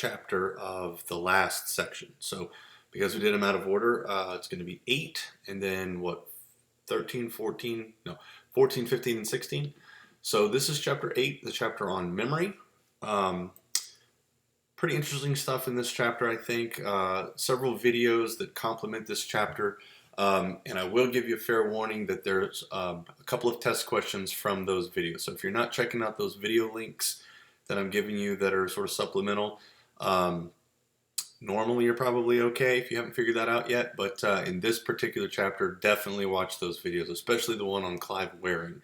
chapter of the last section. So because we did them out of order, it's going to be 8 and then what, 13, 14, no, 14, 15, and 16. So this is chapter 8, the chapter on memory. Um, Pretty interesting stuff in this chapter, I think. Several videos that complement this chapter. And I will give you a fair warning that there's a couple of test questions from those videos. So if you're not checking out those video links that I'm giving you that are sort of supplemental, normally you're probably okay if you haven't figured that out yet. But in this particular chapter, definitely watch those videos, especially the one on Clive Waring.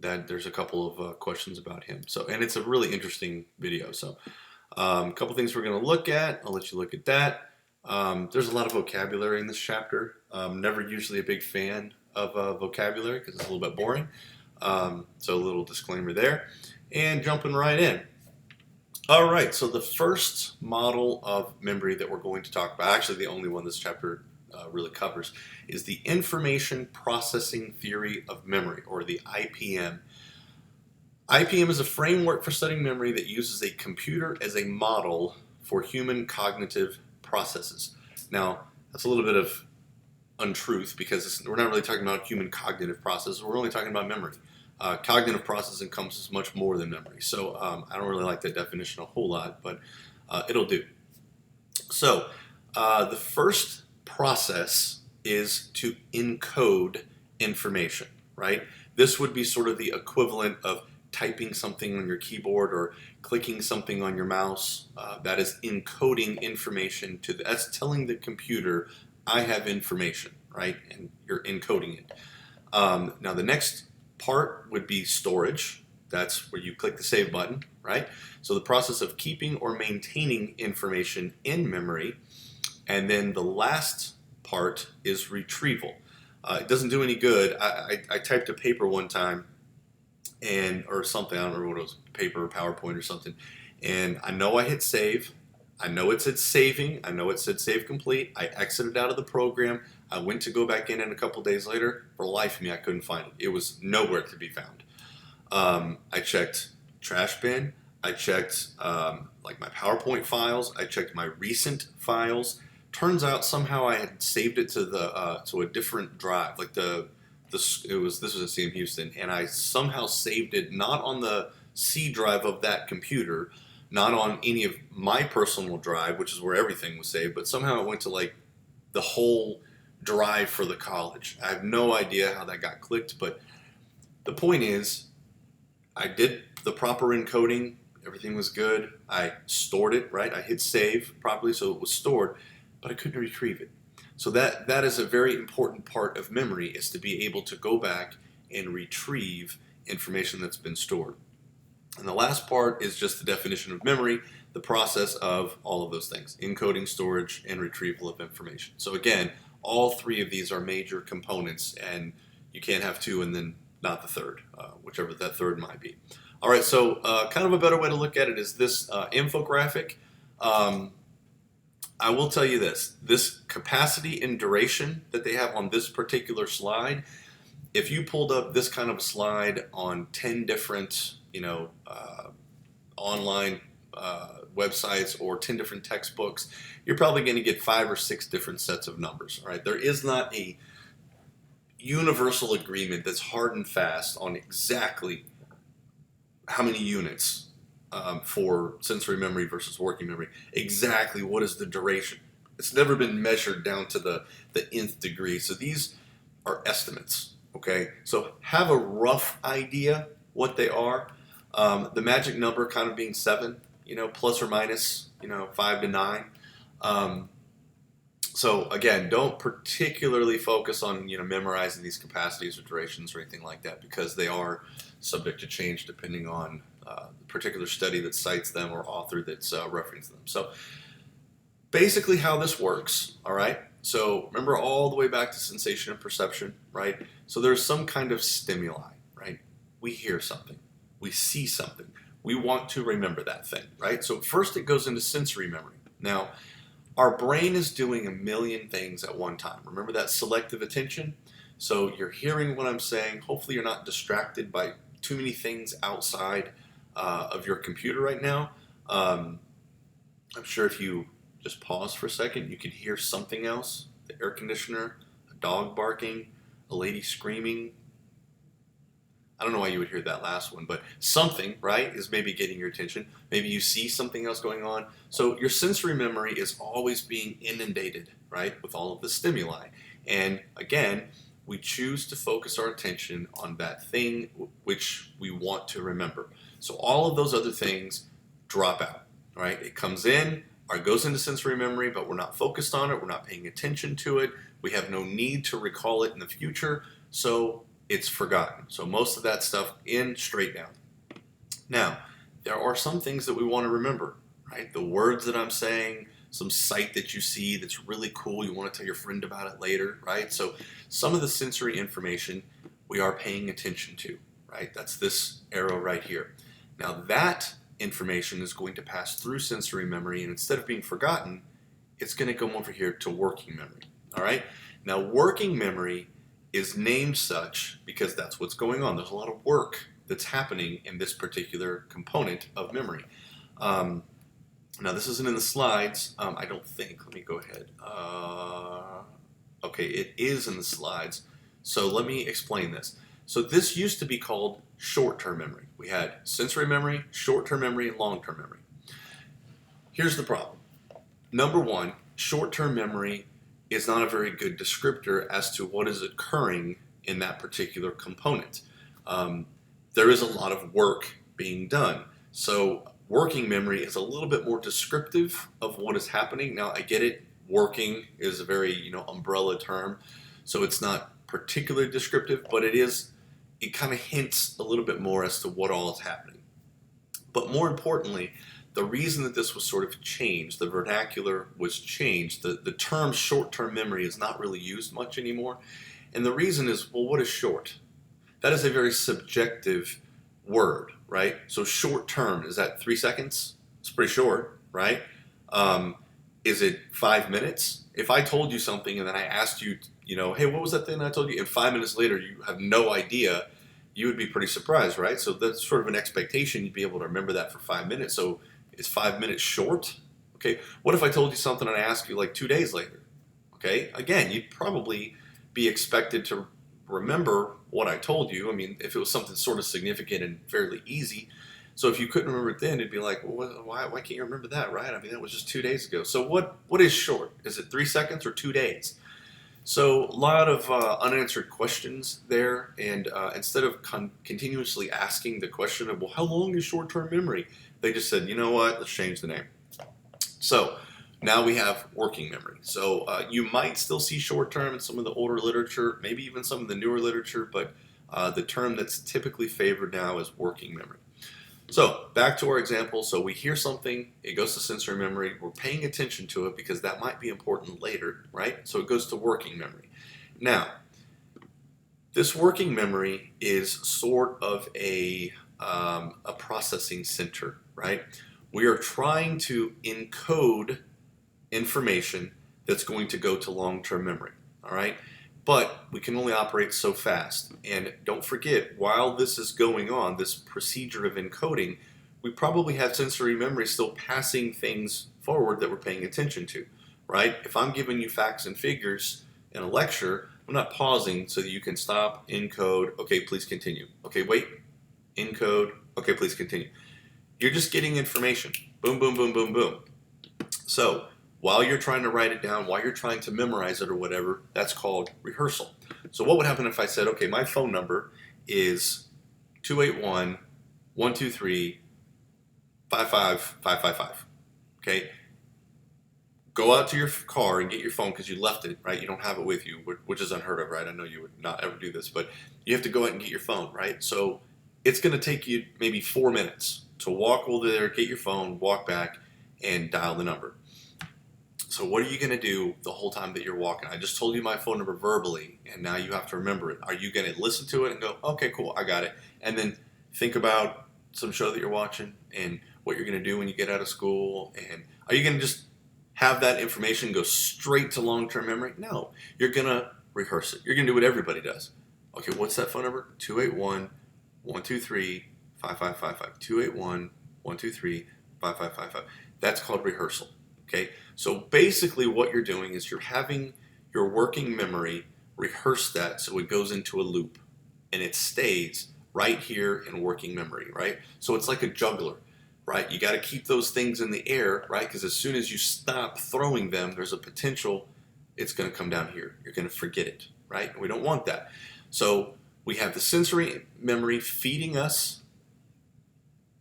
That there's a couple of questions about him. So, and it's a really interesting video. So, a couple things we're going to look at. I'll let you look at that. There's a lot of vocabulary in this chapter. Never usually a big fan of vocabulary because it's a little bit boring. So, a little disclaimer there. And jumping right in. All right, so the first model of memory that we're going to talk about, actually the only one this chapter really covers, is the Information Processing Theory of Memory, or the IPM. IPM is a framework for studying memory that uses a computer as a model for human cognitive processes. Now, that's a little bit of untruth because we're not really talking about human cognitive processes, we're only talking about memory. Cognitive process encompasses much more than memory, so I don't really like that definition a whole lot, but it'll do. So, the first process is to encode information, right? This would be sort of the equivalent of typing something on your keyboard or clicking something on your mouse. That is encoding information that's telling the computer, I have information, right? And you're encoding it. Now the next part would be storage. That's where you click the save button, right? So the process of keeping or maintaining information in memory. And then the last part is retrieval. It doesn't do any good. I typed a paper one time, or something, I don't remember what it was, paper or PowerPoint or something, and I know I hit save. I know it said saving. I know it said save complete. I exited out of the program. I went to go back in a couple days later. For the life of me, I couldn't find it. It was nowhere to be found. I checked trash bin. I checked like my PowerPoint files. I checked my recent files. Turns out somehow I had saved it to a different drive. Like this was at CM Houston, and I somehow saved it not on the C drive of that computer, not on any of my personal drive, which is where everything was saved, but somehow it went to like the whole drive for the college. I have no idea how that got clicked, but the point is, I did the proper encoding. Everything was good. I stored it, right? I hit save properly, so it was stored, but I couldn't retrieve it. So that is a very important part of memory, is to be able to go back and retrieve information that's been stored. And the last part is just the definition of memory, the process of all of those things: encoding, storage, and retrieval of information. So again, all three of these are major components, and you can't have two and then not the third, whichever that third might be. All right, so kind of a better way to look at it is this infographic. I will tell you this capacity and duration that they have on this particular slide, if you pulled up this kind of a slide on 10 different, online websites or 10 different textbooks, you're probably going to get 5 or 6 different sets of numbers. All right, there is not a universal agreement that's hard and fast on exactly how many units for sensory memory versus working memory. Exactly what is the duration? It's never been measured down to the nth degree. So these are estimates. Okay, so have a rough idea what they are. The magic number kind of being 7, plus or minus, 5 to 9. So again, don't particularly focus on memorizing these capacities or durations or anything like that, because they are subject to change depending on the particular study that cites them or author that's referencing them. So basically how this works, all right? So remember all the way back to sensation and perception, right? So there's some kind of stimuli, right? We hear something, we see something, we want to remember that thing, right? So first it goes into sensory memory. Now, our brain is doing a million things at one time. Remember that selective attention? So you're hearing what I'm saying. Hopefully you're not distracted by too many things outside of your computer right now. I'm sure if you just pause for a second, you could hear something else. The air conditioner, a dog barking, a lady screaming. I don't know why you would hear that last one, but something, right, is maybe getting your attention. Maybe you see something else going on. So your sensory memory is always being inundated, right, with all of the stimuli. And again, we choose to focus our attention on that thing which we want to remember. So all of those other things drop out, right? It comes in, or goes into sensory memory, but we're not focused on it. We're not paying attention to it. We have no need to recall it in the future. So it's forgotten. So most of that stuff in, straight down. Now, there are some things that we want to remember, right? The words that I'm saying, some sight that you see that's really cool, you want to tell your friend about it later, right? So some of the sensory information we are paying attention to, right? That's this arrow right here. Now that information is going to pass through sensory memory, and instead of being forgotten, it's going to come over here to working memory, all right? Now working memory is named such because that's what's going on. There's a lot of work that's happening in this particular component of memory. Now this isn't in the slides, I don't think. Let me go ahead. Okay, it is in the slides. So let me explain this. So this used to be called short-term memory. We had sensory memory, short-term memory, and long-term memory. Here's the problem. Number one, short-term memory is not a very good descriptor as to what is occurring in that particular component. There is a lot of work being done. So working memory is a little bit more descriptive of what is happening. Now I get it, working is a very umbrella term, so it's not particularly descriptive, but it kind of hints a little bit more as to what all is happening. But more importantly, the reason that this was sort of changed, the vernacular was changed, the term short-term memory is not really used much anymore. And the reason is, well, what is short? That is a very subjective word, right? So short-term, is that 3 seconds? It's pretty short, right? Is it 5 minutes? If I told you something and then I asked you, hey, what was that thing I told you? And 5 minutes later you have no idea, you would be pretty surprised, right? So that's sort of an expectation you'd be able to remember that for 5 minutes. So is 5 minutes short? Okay, what if I told you something and I asked you like 2 days later? Okay, again, you'd probably be expected to remember what I told you. I mean, if it was something sort of significant and fairly easy. So if you couldn't remember it then, it'd be like, well, why can't you remember that, right? I mean, that was just 2 days ago. So what is short? Is it 3 seconds or 2 days? So a lot of unanswered questions there, and instead of continuously asking the question of, well, how long is short-term memory? They just said, you know what, let's change the name. So now we have working memory. So you might still see short-term in some of the older literature, maybe even some of the newer literature, but the term that's typically favored now is working memory. So back to our example. So we hear something, it goes to sensory memory, we're paying attention to it because that might be important later, right? So it goes to working memory. Now, this working memory is sort of a processing center, right? We are trying to encode information that's going to go to long-term memory, all right? But we can only operate so fast. And don't forget, while this is going on, this procedure of encoding, we probably have sensory memory still passing things forward that we're paying attention to, right? If I'm giving you facts and figures in a lecture, I'm not pausing so that you can stop, encode, okay, please continue. Okay, wait, encode, okay, please continue. You're just getting information. Boom, boom, boom, boom, boom. So while you're trying to write it down, while you're trying to memorize it or whatever, that's called rehearsal. So what would happen if I said, okay, my phone number is 281-123-55555. Okay? Go out to your car and get your phone because you left it, right? You don't have it with you, which is unheard of, right? I know you would not ever do this, but you have to go out and get your phone, right? So it's going to take you maybe 4 minutes to walk over there, get your phone, walk back, and dial the number. So what are you going to do the whole time that you're walking? I just told you my phone number verbally, and now you have to remember it. Are you going to listen to it and go, okay, cool, I got it, and then think about some show that you're watching and what you're going to do when you get out of school? And are you going to just have that information go straight to long-term memory? No, you're going to rehearse it. You're going to do what everybody does. Okay, what's that phone number? 281-123-5555. 281-123-5555. That's called rehearsal. Okay, so basically what you're doing is you're having your working memory rehearse that so it goes into a loop and it stays right here in working memory, right? So it's like a juggler, right? You got to keep those things in the air, right? Because as soon as you stop throwing them, there's a potential it's going to come down here. You're going to forget it, right? And we don't want that. So we have the sensory memory feeding us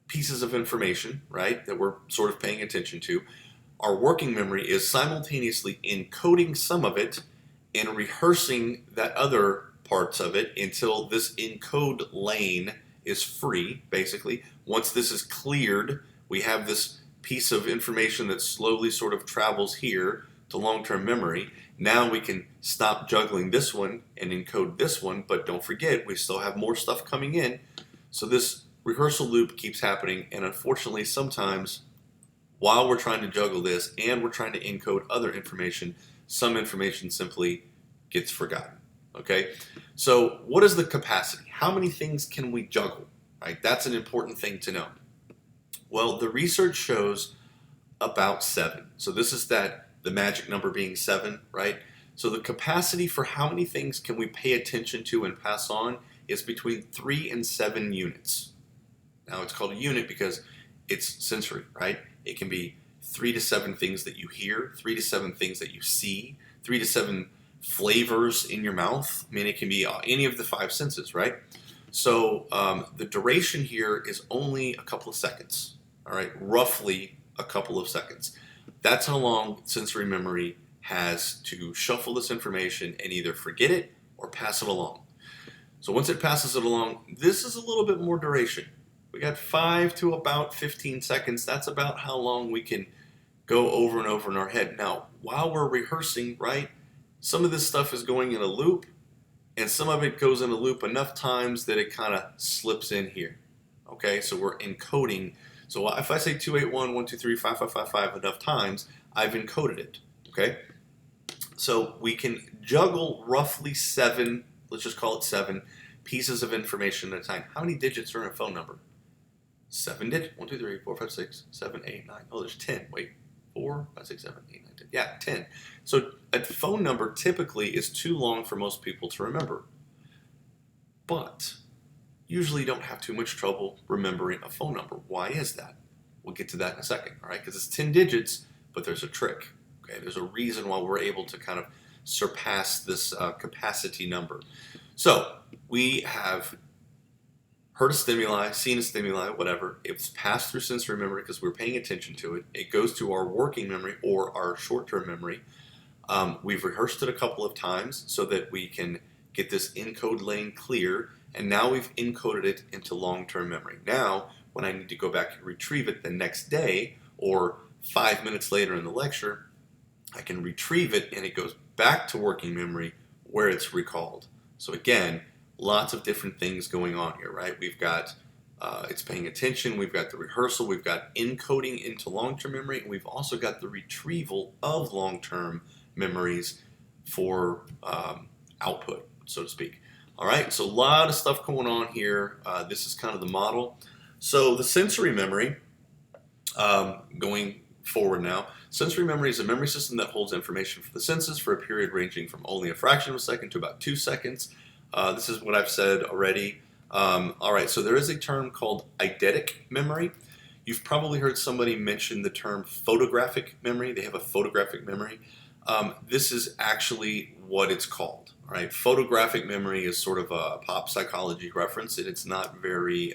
pieces of information, right, that we're sort of paying attention to. Our working memory is simultaneously encoding some of it and rehearsing that other parts of it until this encode lane is free, basically. Once this is cleared, we have this piece of information that slowly sort of travels here to long-term memory. Now we can stop juggling this one and encode this one, but don't forget, we still have more stuff coming in. So this rehearsal loop keeps happening, and unfortunately, sometimes while we're trying to juggle this and we're trying to encode other information, some information simply gets forgotten. Okay, so what is the capacity? How many things can we juggle? Right, that's an important thing to know. Well, the research shows about 7. So this is the magic number being 7, right? So the capacity for how many things can we pay attention to and pass on is between 3 and 7 units. Now it's called a unit because it's sensory, right? It can be 3 to 7 things that you hear, 3 to 7 things that you see, 3 to 7 flavors in your mouth. I mean, it can be any of the 5 senses, right? So the duration here is only a couple of seconds, all right? Roughly a couple of seconds. That's how long sensory memory has to shuffle this information and either forget it or pass it along. So once it passes it along, this is a little bit more duration. We got 5 to about 15 seconds. That's about how long we can go over and over in our head. Now, while we're rehearsing, right, some of this stuff is going in a loop, and some of it goes in a loop enough times that it kind of slips in here. Okay, so we're encoding. So if I say 281, 1, 2, 3, 5, 5, 5, 5 enough times, I've encoded it. Okay, so we can juggle roughly 7, let's just call it 7, pieces of information at a time. How many digits are in a phone number? 7 digits. 1, 2, 3, 4, 5, 6, 7, 8, 9. Oh, there's 10. Wait. 4, 5, 6, 7, 8, 9, 10. Yeah, 10. So a phone number typically is too long for most people to remember. But usually you don't have too much trouble remembering a phone number. Why is that? We'll get to that in a second, all right? Because it's 10 digits, but there's a trick. Okay, there's a reason why we're able to kind of surpass this capacity number. So we have heard a stimuli, seen a stimuli, whatever. It's passed through sensory memory because we're paying attention to it. It goes to our working memory or our short-term memory. We've rehearsed it a couple of times so that we can get this encode lane clear, and now we've encoded it into long-term memory. Now, when I need to go back and retrieve it the next day or 5 minutes later in the lecture, I can retrieve it and it goes back to working memory where it's recalled. So again, lots of different things going on here, right? We've got it's paying attention, we've got the rehearsal, we've got encoding into long-term memory, and we've also got the retrieval of long-term memories for output, so to speak. All right, so a lot of stuff going on here. This is kind of the model. So the sensory memory, going forward now, sensory memory is a memory system that holds information for the senses for a period ranging from only a fraction of a second to about 2 seconds. This is what I've said already. All right, so there is a term called eidetic memory. You've probably heard somebody mention the term photographic memory. They have a photographic memory. This is actually what it's called. All right, photographic memory is sort of a pop psychology reference, and it's not very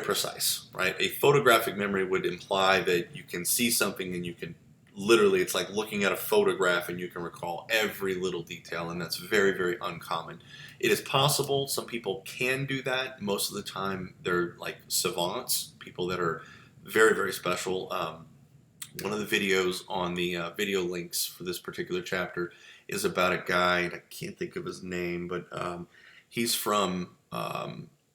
precise, right? A photographic memory would imply that you can see something and you can literally, it's like looking at a photograph and you can recall every little detail, and that's very, very uncommon. It is possible. Some people can do that. Most of the time, they're like savants, people that are very, very special. One of the videos on the video links for this particular chapter is about a guy, and I can't think of his name, but he's from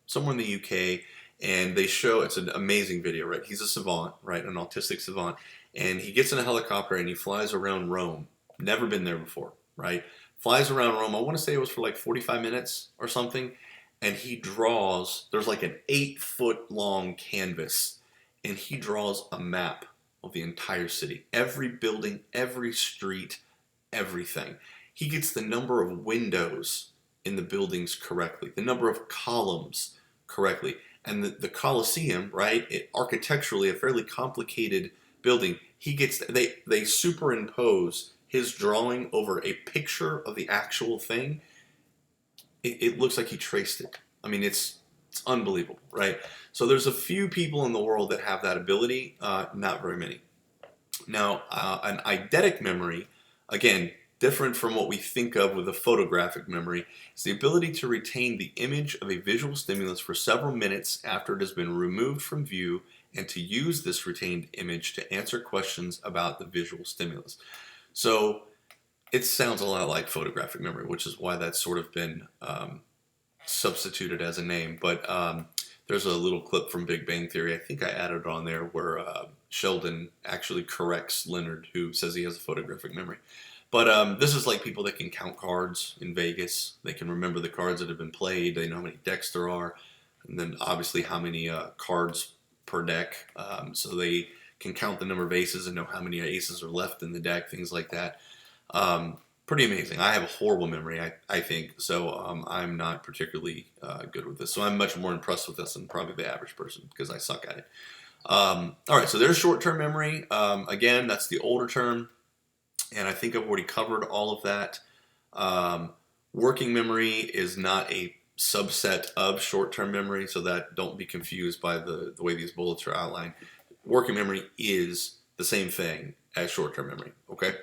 somewhere in the UK, and they show, it's an amazing video, right? He's a savant, right? An autistic savant. And he gets in a helicopter and he flies around Rome. Never been there before, right? Flies around Rome. I want to say it was for like 45 minutes or something. And he draws, there's like an 8-foot long canvas. and he draws a map of the entire city. Every building, every street, everything. He gets the number of windows in the buildings correctly, the number of columns correctly. And the Colosseum, right, architecturally a fairly complicated building. They superimpose his drawing over a picture of the actual thing. It looks like he traced it. I mean, it's unbelievable, right? So there's a few people in the world that have that ability, not very many. Now, an eidetic memory, again, different from what we think of with a photographic memory, is the ability to retain the image of a visual stimulus for several minutes after it has been removed from view, and to use this retained image to answer questions about the visual stimulus. So it sounds a lot like photographic memory, which is why that's sort of been substituted as a name. But there's a little clip from Big Bang Theory, I think I added on there, where Sheldon actually corrects Leonard, who says he has a photographic memory. But this is like people that can count cards in Vegas. They can remember the cards that have been played. They know how many decks there are. And then obviously how many cards per deck. So they can count the number of aces and know how many aces are left in the deck, things like that. Pretty amazing. I have a horrible memory, I think. So I'm not particularly good with this. So I'm much more impressed with this than probably the average person because I suck at it. All right, so there's short-term memory. Again, that's the older term. And I think I've already covered all of that. Working memory is not a subset of short-term memory, so that don't be confused by the way these bullets are outlined. Working memory is the same thing as short-term memory, okay?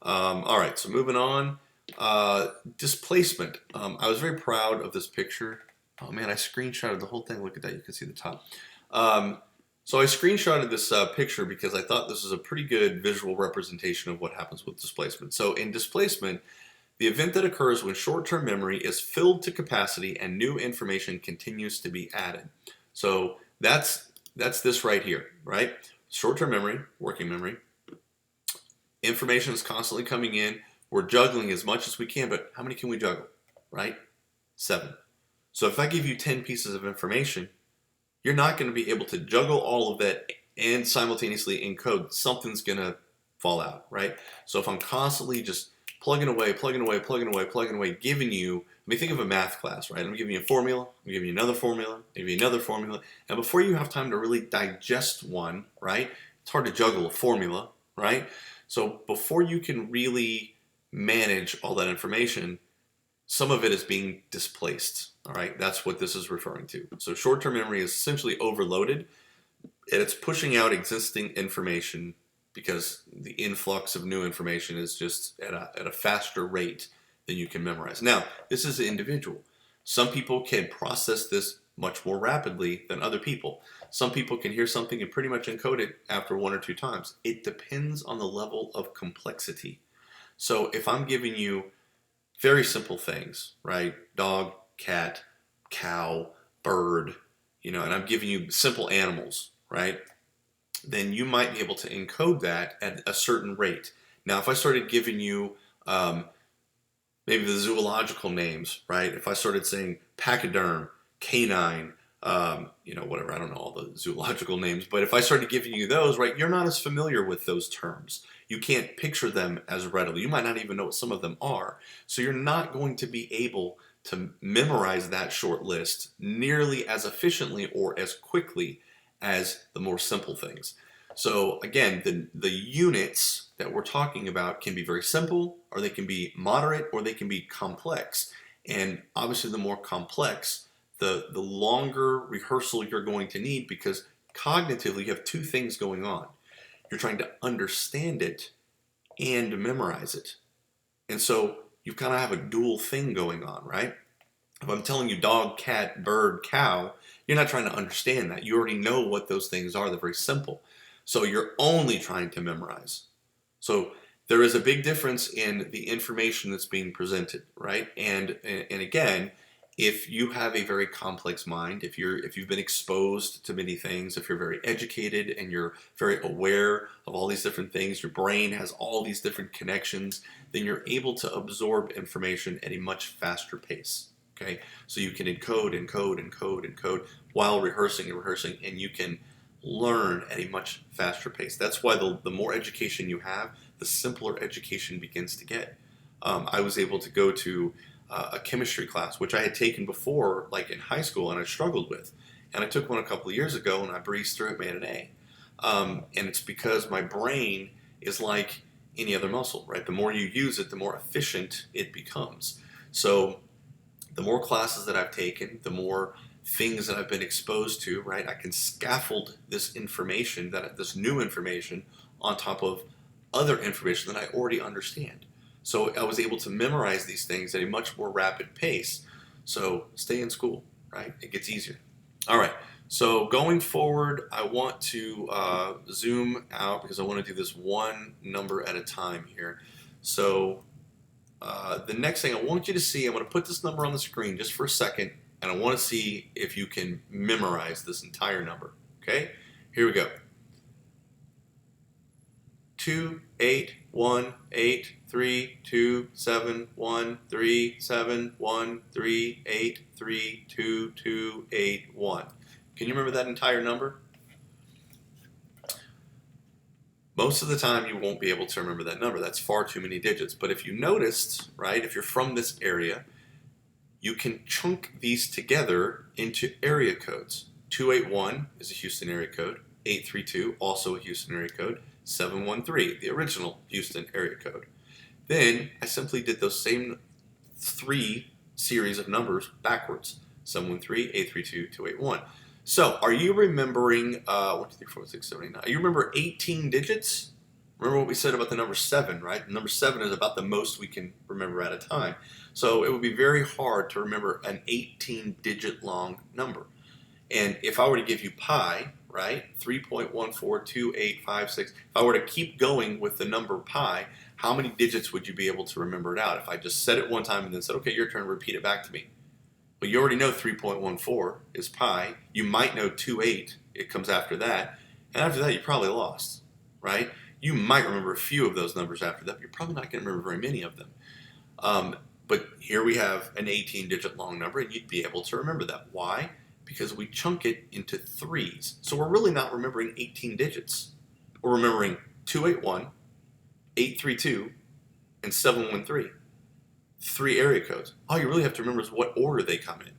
All right, so moving on. Displacement. I was very proud of this picture. Oh man, I screenshotted the whole thing. Look at that, you can see the top. So I screenshotted this picture because I thought this was a pretty good visual representation of what happens with displacement. So in displacement, the event that occurs when short-term memory is filled to capacity and new information continues to be added. So that's this right here, right? Short-term memory, working memory. Information is constantly coming in. We're juggling as much as we can, but how many can we juggle, right? 7. So if I give you 10 pieces of information, you're not going to be able to juggle all of that and simultaneously encode. Something's going to fall out, right? So if I'm constantly just plugging away, giving you, I mean, think of a math class, right? I'm giving you a formula, I'm giving you another formula, maybe another formula, and before you have time to really digest one, right? It's hard to juggle a formula, right? So before you can really manage all that information, some of it is being displaced, all right? That's what this is referring to. So short-term memory is essentially overloaded, and it's pushing out existing information because the influx of new information is just at a faster rate than you can memorize. Now, this is individual. Some people can process this much more rapidly than other people. Some people can hear something and pretty much encode it after 1 or 2 times. It depends on the level of complexity. So if I'm giving you very simple things, right? Dog, cat, cow, bird, and I'm giving you simple animals, right? Then you might be able to encode that at a certain rate. Now, if I started giving you maybe the zoological names, right? If I started saying pachyderm, canine, whatever, I don't know all the zoological names, but if I started giving you those, right, you're not as familiar with those terms. You can't picture them as readily. You might not even know what some of them are. So you're not going to be able to memorize that short list nearly as efficiently or as quickly as the more simple things. So again, the units that we're talking about can be very simple, or they can be moderate, or they can be complex. And obviously the more complex, the longer rehearsal you're going to need, because cognitively you have 2 things going on. You're trying to understand it and memorize it. And so you kind of have a dual thing going on, right? If I'm telling you dog, cat, bird, cow, you're not trying to understand that. You already know what those things are. They're very simple. So you're only trying to memorize. So there is a big difference in the information that's being presented, right? And again, if you have a very complex mind, if you've been exposed to many things, if you're very educated and you're very aware of all these different things, your brain has all these different connections, then you're able to absorb information at a much faster pace. Okay, so you can encode while rehearsing, and you can learn at a much faster pace. That's why the more education you have, the simpler education begins to get. I was able to go to a chemistry class, which I had taken before, like in high school, and I struggled with. And I took one a couple of years ago, and I breezed through it, made an A. And it's because my brain is like any other muscle, right? The more you use it, the more efficient it becomes. So the more classes that I've taken, the more things that I've been exposed to, right? I can scaffold this information, this new information, on top of other information that I already understand. So I was able to memorize these things at a much more rapid pace. So stay in school, right? It gets easier. All right. So going forward, I want to zoom out because I want to do this one number at a time here. So the next thing I want you to see, I'm going to put this number on the screen just for a second, and I want to see if you can memorize this entire number. Okay? Here we go. 2, 8, 1, 8, 3, 2, 7, 1, 3, 7, 1, 3, 8, 3, 2, 2, 8, 1. Can you remember that entire number? Most of the time you won't be able to remember that number. That's far too many digits. But if you noticed, right, if you're from this area, you can chunk these together into area codes. 281 is a Houston area code. 832, also a Houston area code. 713, the original Houston area code. Then I simply did those same 3 series of numbers backwards. 713, 832, 281. So, are you remembering, 1, 2, 3, 4, 6, 7, 8, 9. You remember 18 digits? Remember what we said about the number 7, right? The number 7 is about the most we can remember at a time. So, it would be very hard to remember an 18-digit long number. And if I were to give you pi, right, 3.142856, if I were to keep going with the number pi, how many digits would you be able to remember it out? If I just said it one time and then said, okay, your turn, repeat it back to me. Well, you already know 3.14 is pi. You might know 28. It comes after that. And after that, you probably lost, right? You might remember a few of those numbers after that, but you're probably not going to remember very many of them. But here we have an 18-digit long number, and you'd be able to remember that. Why? Because we chunk it into 3s. So we're really not remembering 18 digits. We're remembering 281, 832, and 713. 3 area codes. All you really have to remember is what order they come in.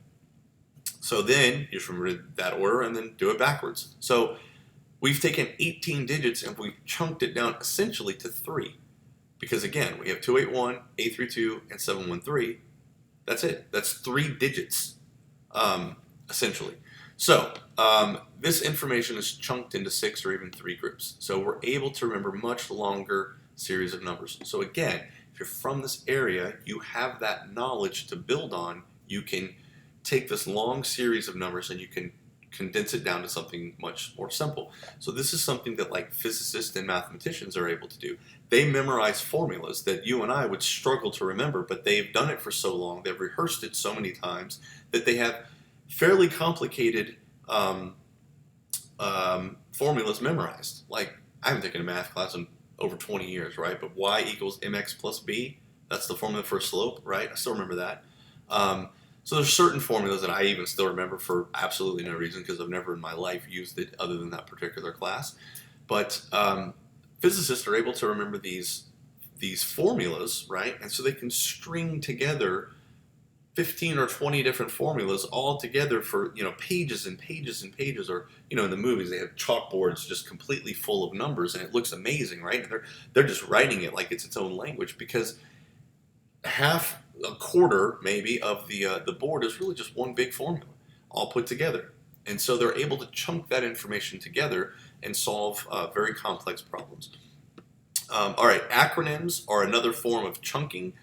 So then you just remember that order and then do it backwards. So we've taken 18 digits and we've chunked it down essentially to 3. Because again, we have 281, 832, and 713. That's it. That's 3 digits, essentially. So this information is chunked into 6 or even 3 groups. So we're able to remember much longer series of numbers. So again, if you're from this area, you have that knowledge to build on. You can take this long series of numbers and you can condense it down to something much more simple. So this is something that like physicists and mathematicians are able to do. They memorize formulas that you and I would struggle to remember, but they've done it for so long, they've rehearsed it so many times that they have fairly complicated formulas memorized. Like, I haven't taken a math class in over 20 years, right? But y equals mx plus b, that's the formula for a slope, right? I still remember that. So there's certain formulas that I even still remember for absolutely no reason because I've never in my life used it other than that particular class. But physicists are able to remember these formulas, right? And so they can string together 15 or 20 different formulas all together for, pages and pages and pages. Or, in the movies they have chalkboards just completely full of numbers and it looks amazing, right? And they're just writing it like it's its own language because a quarter maybe of the board is really just one big formula all put together. And so they're able to chunk that information together and solve very complex problems. All right, acronyms are another form of chunking.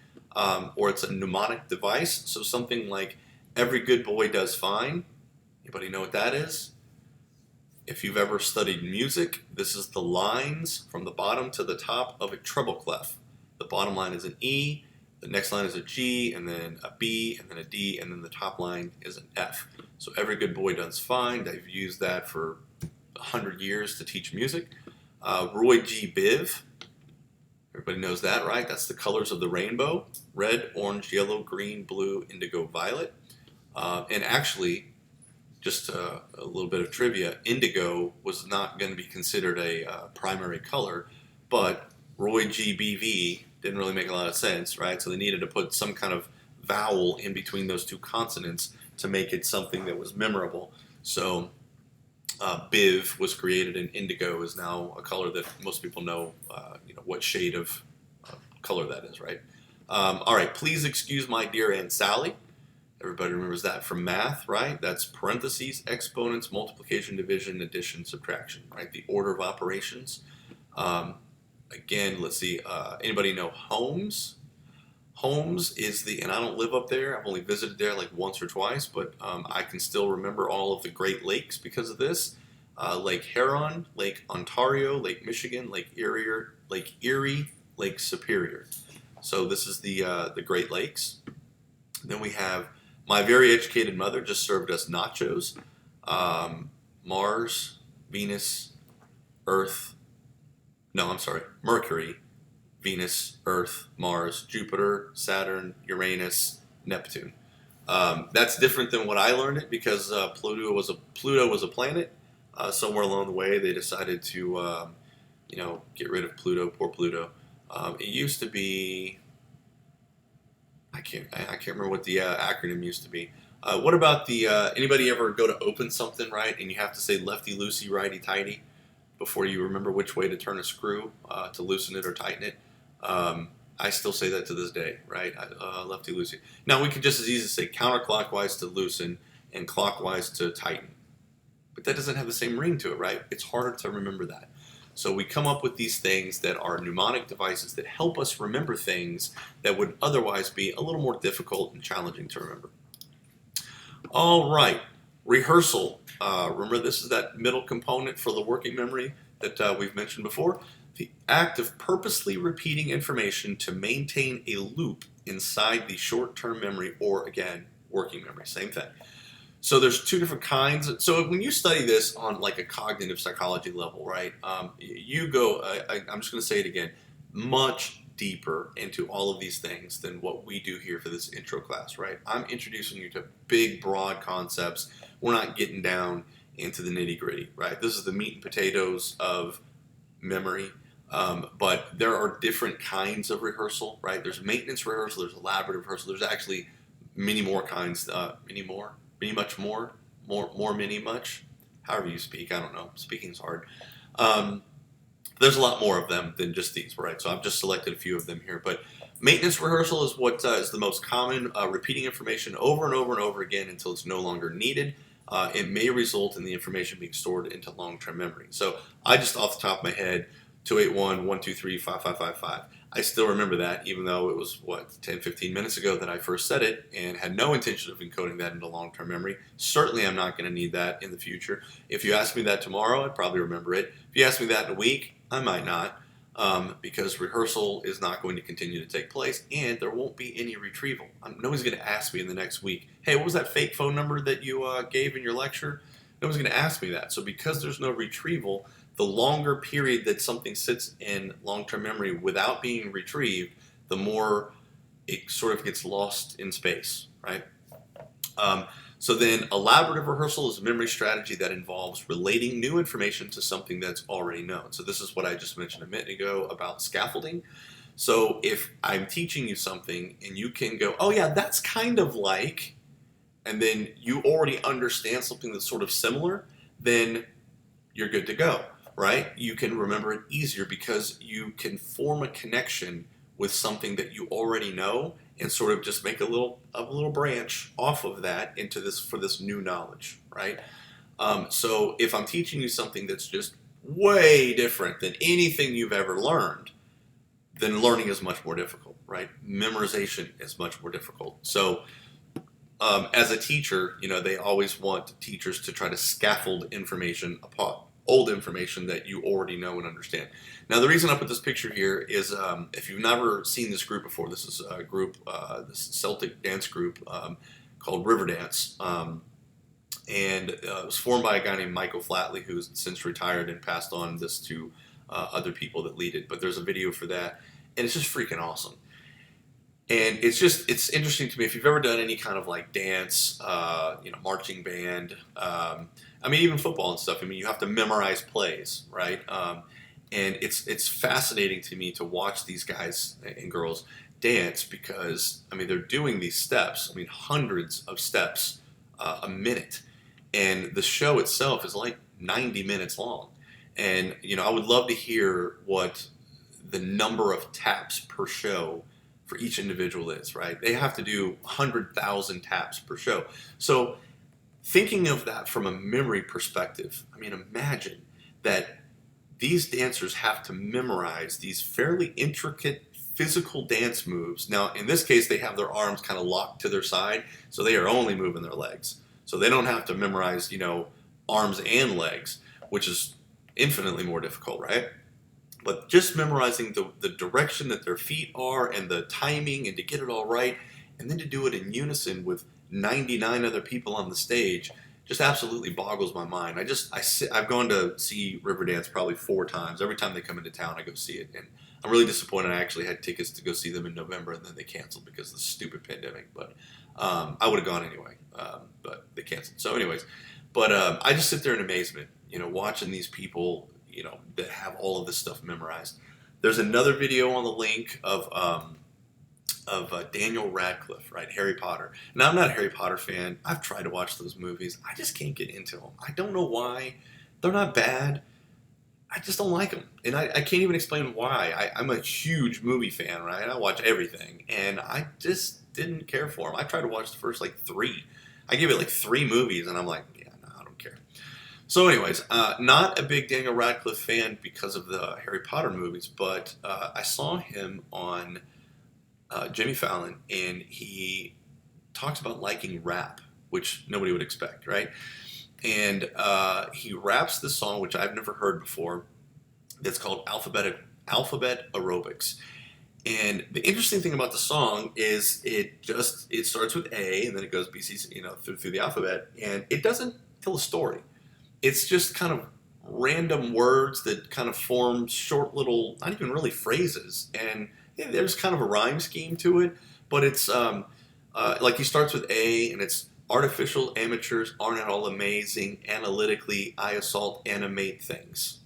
Or it's a mnemonic device. So something like every good boy does fine. Anybody know what that is? If you've ever studied music, this is the lines from the bottom to the top of a treble clef. The bottom line is an E, the next line is a G, and then a B, and then a D, and then the top line is an F. So every good boy does fine. They've used that for 100 years to teach music. Roy G. Biv. Everybody knows that, right? That's the colors of the rainbow: red, orange, yellow, green, blue, indigo, violet. And actually, just a little bit of trivia, indigo was not going to be considered a primary color, but Roy G. BV didn't really make a lot of sense, right? So they needed to put some kind of vowel in between those two consonants to make it something that was memorable. So BIV was created, and indigo is now a color that most people know, what shade of color that is, right? All right, please excuse my dear Aunt Sally. Everybody remembers that from math, right? That's parentheses, exponents, multiplication, division, addition, subtraction, right? The order of operations. Again, let's see. Anybody know Holmes? Holmes is and I don't live up there. I've only visited there like once or twice, but I can still remember all of the Great Lakes because of this. Lake Huron, Lake Ontario, Lake Michigan, Lake Erie, Lake Superior. So this is the Great Lakes. Then we have my very educated mother just served us nachos. Mars, Venus, Earth. No, I'm sorry. Mercury, Venus, Earth, Mars, Jupiter, Saturn, Uranus, Neptune. That's different than what I learned it because Pluto was a planet. Somewhere along the way, they decided to get rid of Pluto. Poor Pluto. It used to be. I can't remember what the acronym used to be. What about the anybody ever go to open something, right, and you have to say lefty loosey, righty tighty before you remember which way to turn a screw to loosen it or tighten it? I still say that to this day, right? Lefty loosey. Now we could just as easily say counterclockwise to loosen and clockwise to tighten, but that doesn't have the same ring to it, right? It's harder to remember that. So we come up with these things that are mnemonic devices that help us remember things that would otherwise be a little more difficult and challenging to remember. All right, rehearsal. Remember, this is that middle component for the working memory that we've mentioned before. The act of purposely repeating information to maintain a loop inside the short-term memory, or again, working memory, same thing. So there's two different kinds. So when you study this on like a cognitive psychology level, right, you go, I'm just going to say it again, much deeper into all of these things than what we do here for this intro class, right? I'm introducing you to big, broad concepts. We're not getting down into the nitty gritty, right? This is the meat and potatoes of memory. But there are different kinds of rehearsal, right? There's maintenance rehearsal, there's elaborative rehearsal, there's actually many more kinds, many much more, many, much, however you speak, I don't know, speaking's hard. There's a lot more of them than just these, right? So I've just selected a few of them here, but maintenance rehearsal is what is the most common, repeating information over and over and over again until it's no longer needed. It may result in the information being stored into long-term memory. So I just off the top of my head, 281, 123, 5555. I still remember that, even though it was, 10, 15 minutes ago that I first said it and had no intention of encoding that into long-term memory. Certainly I'm not going to need that in the future. If you ask me that tomorrow, I'd probably remember it. If you ask me that in a week, I might not, because rehearsal is not going to continue to take place, and there won't be any retrieval. Nobody's going to ask me in the next week, hey, what was that fake phone number that you gave in your lecture? Nobody's going to ask me that. So because there's no retrieval, the longer period that something sits in long-term memory without being retrieved, the more it sort of gets lost in space, right? So then elaborative rehearsal is a memory strategy that involves relating new information to something that's already known. So this is what I just mentioned a minute ago about scaffolding. So if I'm teaching you something and you can go, oh yeah, that's kind of like, and then you already understand something that's sort of similar, then you're good to go. Right? You can remember it easier because you can form a connection with something that you already know and sort of just make a little branch off of that into this new knowledge, right? So if I'm teaching you something that's just way different than anything you've ever learned, then learning is much more difficult, right? Memorization is much more difficult. So as a teacher, they always want teachers to try to scaffold information apart. Old information that you already know and understand. Now, the reason I put this picture here is if you've never seen this group before, this is a group, this Celtic dance group called Riverdance, and it was formed by a guy named Michael Flatley, who's since retired and passed on this to other people that lead it. But there's a video for that, and it's just freaking awesome. And it's interesting to me if you've ever done any kind of like dance, marching band. I mean, even football and stuff. I mean, you have to memorize plays, right? And it's fascinating to me to watch these guys and girls dance because I mean they're doing these steps. I mean, hundreds of steps a minute, and the show itself is like 90 minutes long. And I would love to hear what the number of taps per show for each individual is, right? They have to do 100,000 taps per show. So thinking of that from a memory perspective, I mean, imagine that these dancers have to memorize these fairly intricate physical dance moves. Now, in this case, they have their arms kind of locked to their side, so they are only moving their legs. So they don't have to memorize, arms and legs, which is infinitely more difficult, right? But just memorizing the direction that their feet are and the timing and to get it all right, and then to do it in unison with 99 other people on the stage just absolutely boggles my mind. I've gone to see Riverdance probably 4 times. Every time they come into town, I go see it. And I'm really disappointed. I actually had tickets to go see them in November, and then they canceled because of the stupid pandemic. But I would have gone anyway, but they canceled. So anyways, but I just sit there in amazement, watching these people, that have all of this stuff memorized. There's another video on the link of Daniel Radcliffe, right? Harry Potter. Now, I'm not a Harry Potter fan. I've tried to watch those movies. I just can't get into them. I don't know why. They're not bad. I just don't like them. And I can't even explain why. I'm a huge movie fan, right? I watch everything. And I just didn't care for them. I tried to watch the first, 3. I give it, 3 movies, and I'm like, yeah, no, I don't care. So anyways, not a big Daniel Radcliffe fan because of the Harry Potter movies, but I saw him on Jimmy Fallon, and he talks about liking rap, which nobody would expect, right? And he raps this song, which I've never heard before, that's called Alphabet Aerobics. And the interesting thing about the song is it starts with A, and then it goes B, C, through the alphabet, and it doesn't tell a story. It's just kind of random words that kind of form short little, not even really phrases, and there's kind of a rhyme scheme to it, but it's he starts with A, and it's artificial amateurs aren't all amazing. Analytically, I assault animate things.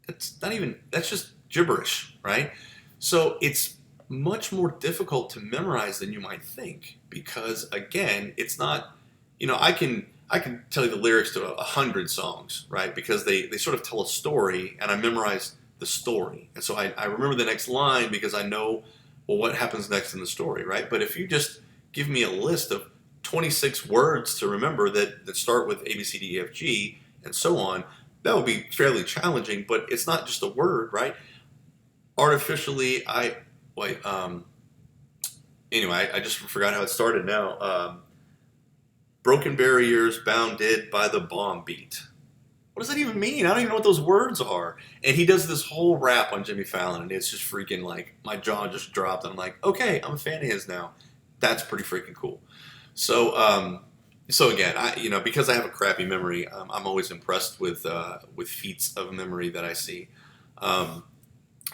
That's just gibberish, right? So it's much more difficult to memorize than you might think because, again, it's not, I can tell you the lyrics to 100 songs, right? Because they sort of tell a story, and I memorize the story. And so I remember the next line because I know, well, what happens next in the story, right? But if you just give me a list of 26 words to remember that start with A, B, C, D, E, F, G, and so on, that would be fairly challenging, but it's not just a word, right? Artificially, anyway, I just forgot how it started now. Broken barriers bounded by the bomb beat. What does that even mean? I don't even know what those words are. And he does this whole rap on Jimmy Fallon, and it's just freaking my jaw just dropped. And I'm like, okay, I'm a fan of his now. That's pretty freaking cool. So, so again, because I have a crappy memory, I'm always impressed with feats of memory that I see.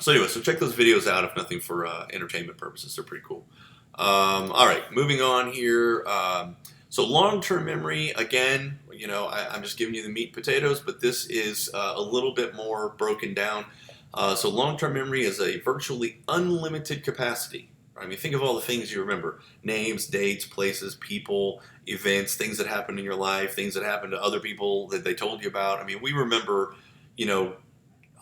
So anyway, so check those videos out if nothing for entertainment purposes. They're pretty cool. All right, moving on here. So long-term memory, again, I'm just giving you the meat and potatoes, but this is a little bit more broken down. So long-term memory is a virtually unlimited capacity. I mean, think of all the things you remember. Names, dates, places, people, events, things that happened in your life, things that happened to other people that they told you about. I mean, we remember,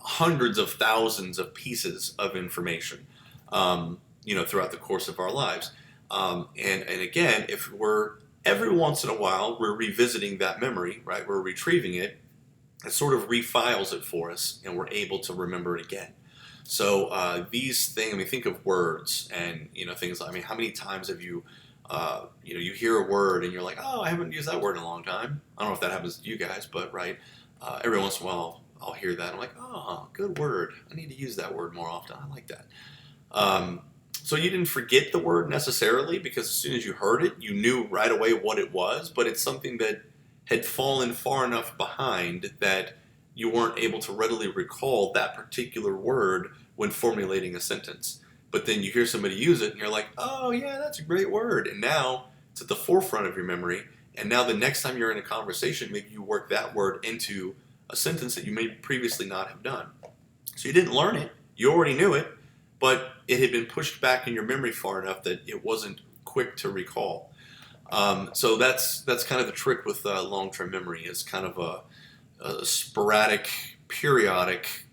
hundreds of thousands of pieces of information, throughout the course of our lives. And again, if we're every once in a while, we're revisiting that memory, right? We're retrieving it. It sort of refiles it for us, and we're able to remember it again. So these things, think of words and, things like, how many times have you, you hear a word and you're like, oh, I haven't used that word in a long time. I don't know if that happens to you guys, but, right, every once in a while I'll hear that. I'm like, oh, good word. I need to use that word more often. I like that. So you didn't forget the word necessarily because as soon as you heard it, you knew right away what it was, but it's something that had fallen far enough behind that you weren't able to readily recall that particular word when formulating a sentence. but then you hear somebody use it and you're like, oh yeah, that's a great word. And now it's at the forefront of your memory. And now the next time you're in a conversation, maybe you work that word into a sentence that you may previously not have done. So you didn't learn it, you already knew it, but it had been pushed back in your memory far enough that it wasn't quick to recall. So that's kind of the trick with long-term memory, is kind of a sporadic, periodic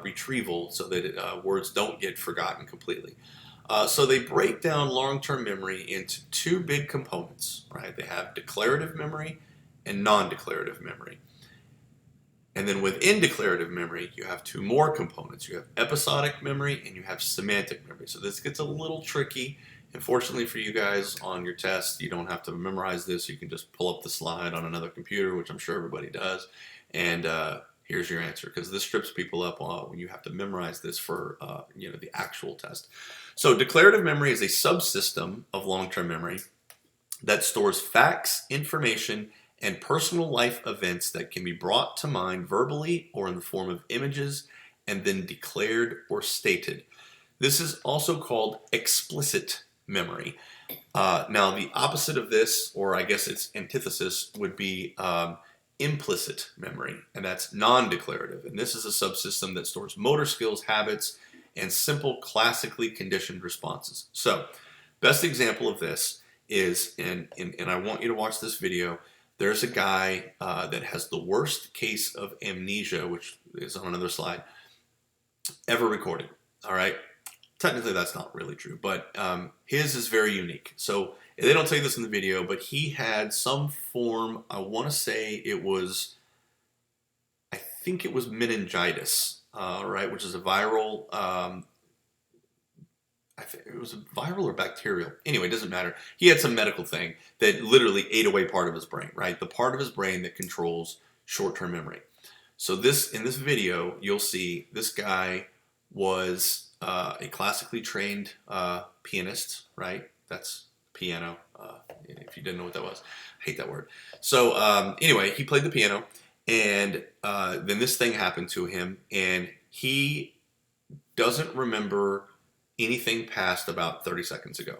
retrieval so that words don't get forgotten completely. So they break down long-term memory into two big components, right? They have declarative memory and non-declarative memory. And then within declarative memory, you have two more components. You have episodic memory and you have semantic memory. So this gets a little tricky. Unfortunately for you guys on your test, you don't have to memorize this. You can just pull up the slide on another computer, which I'm sure everybody does. And here's your answer, because this trips people up when you have to memorize this for the actual test. So declarative memory is a subsystem of long-term memory that stores facts, information, and personal life events that can be brought to mind verbally or in the form of images and then declared or stated. This is also called explicit memory. Now, the opposite of this, or I guess its antithesis, would be implicit memory, and that's non-declarative. And this is a subsystem that stores motor skills, habits, and simple classically conditioned responses. So, best example of this is, and I want you to watch this video, there's a guy that has the worst case of amnesia, which is on another slide, ever recorded, all right? Technically, that's not really true, but his is very unique. So they don't say this in the video, but he had some form, I want to say it was, I think it was meningitis, right, which is a viral, I think it was a viral or bacterial. Anyway, it doesn't matter. He had some medical thing that literally ate away part of his brain, right? The part of his brain that controls short-term memory. So in this video, you'll see this guy was a classically trained pianist, right? That's piano, if you didn't know what that was. I hate that word. So anyway, he played the piano, and then this thing happened to him, and he doesn't remember anything past about 30 seconds ago.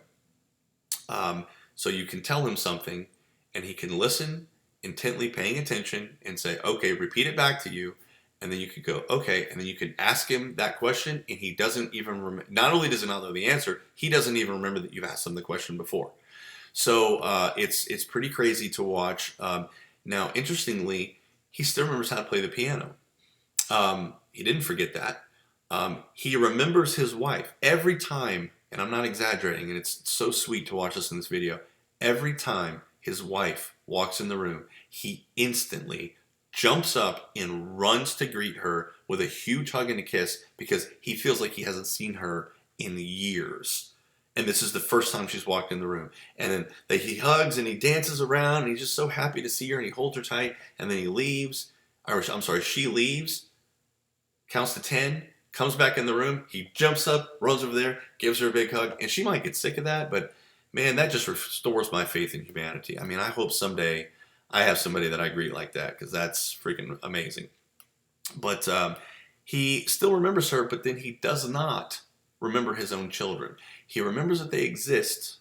So you can tell him something, and he can listen, intently paying attention, and say, okay, repeat it back to you. And then you could go, okay, and then you could ask him that question, and he doesn't even remember. Not only does he not know the answer, he doesn't even remember that you've asked him the question before. So it's pretty crazy to watch. Now, interestingly, he still remembers how to play the piano. He didn't forget that. He remembers his wife every time, and I'm not exaggerating, and it's so sweet to watch this in this video. Every time his wife walks in the room, he instantly jumps up and runs to greet her with a huge hug and a kiss, because he feels like he hasn't seen her in years. And this is the first time she's walked in the room. And then he hugs and he dances around, and he's just so happy to see her, and he holds her tight, and then he leaves. Or I'm sorry, she leaves, counts to 10, comes back in the room, he jumps up, runs over there, gives her a big hug, and she might get sick of that, but man, that just restores my faith in humanity. I mean, I hope someday I have somebody that I greet like that, because that's freaking amazing. But he still remembers her, but then he does not remember his own children. He remembers that they exist,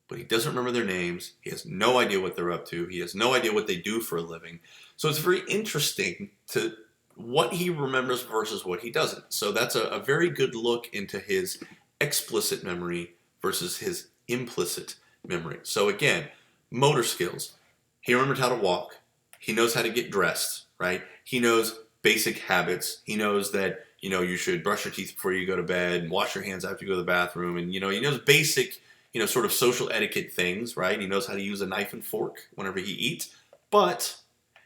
but he doesn't remember their names. He has no idea what they're up to. He has no idea what they do for a living. So it's very interesting to what he remembers versus what he doesn't. So that's a very good look into his explicit memory versus his implicit memory. So again, motor skills. He remembers how to walk. He knows how to get dressed, right? He knows basic habits. He knows that, you should brush your teeth before you go to bed and wash your hands after you go to the bathroom. And, he knows basic, sort of social etiquette things, right? He knows how to use a knife and fork whenever he eats. But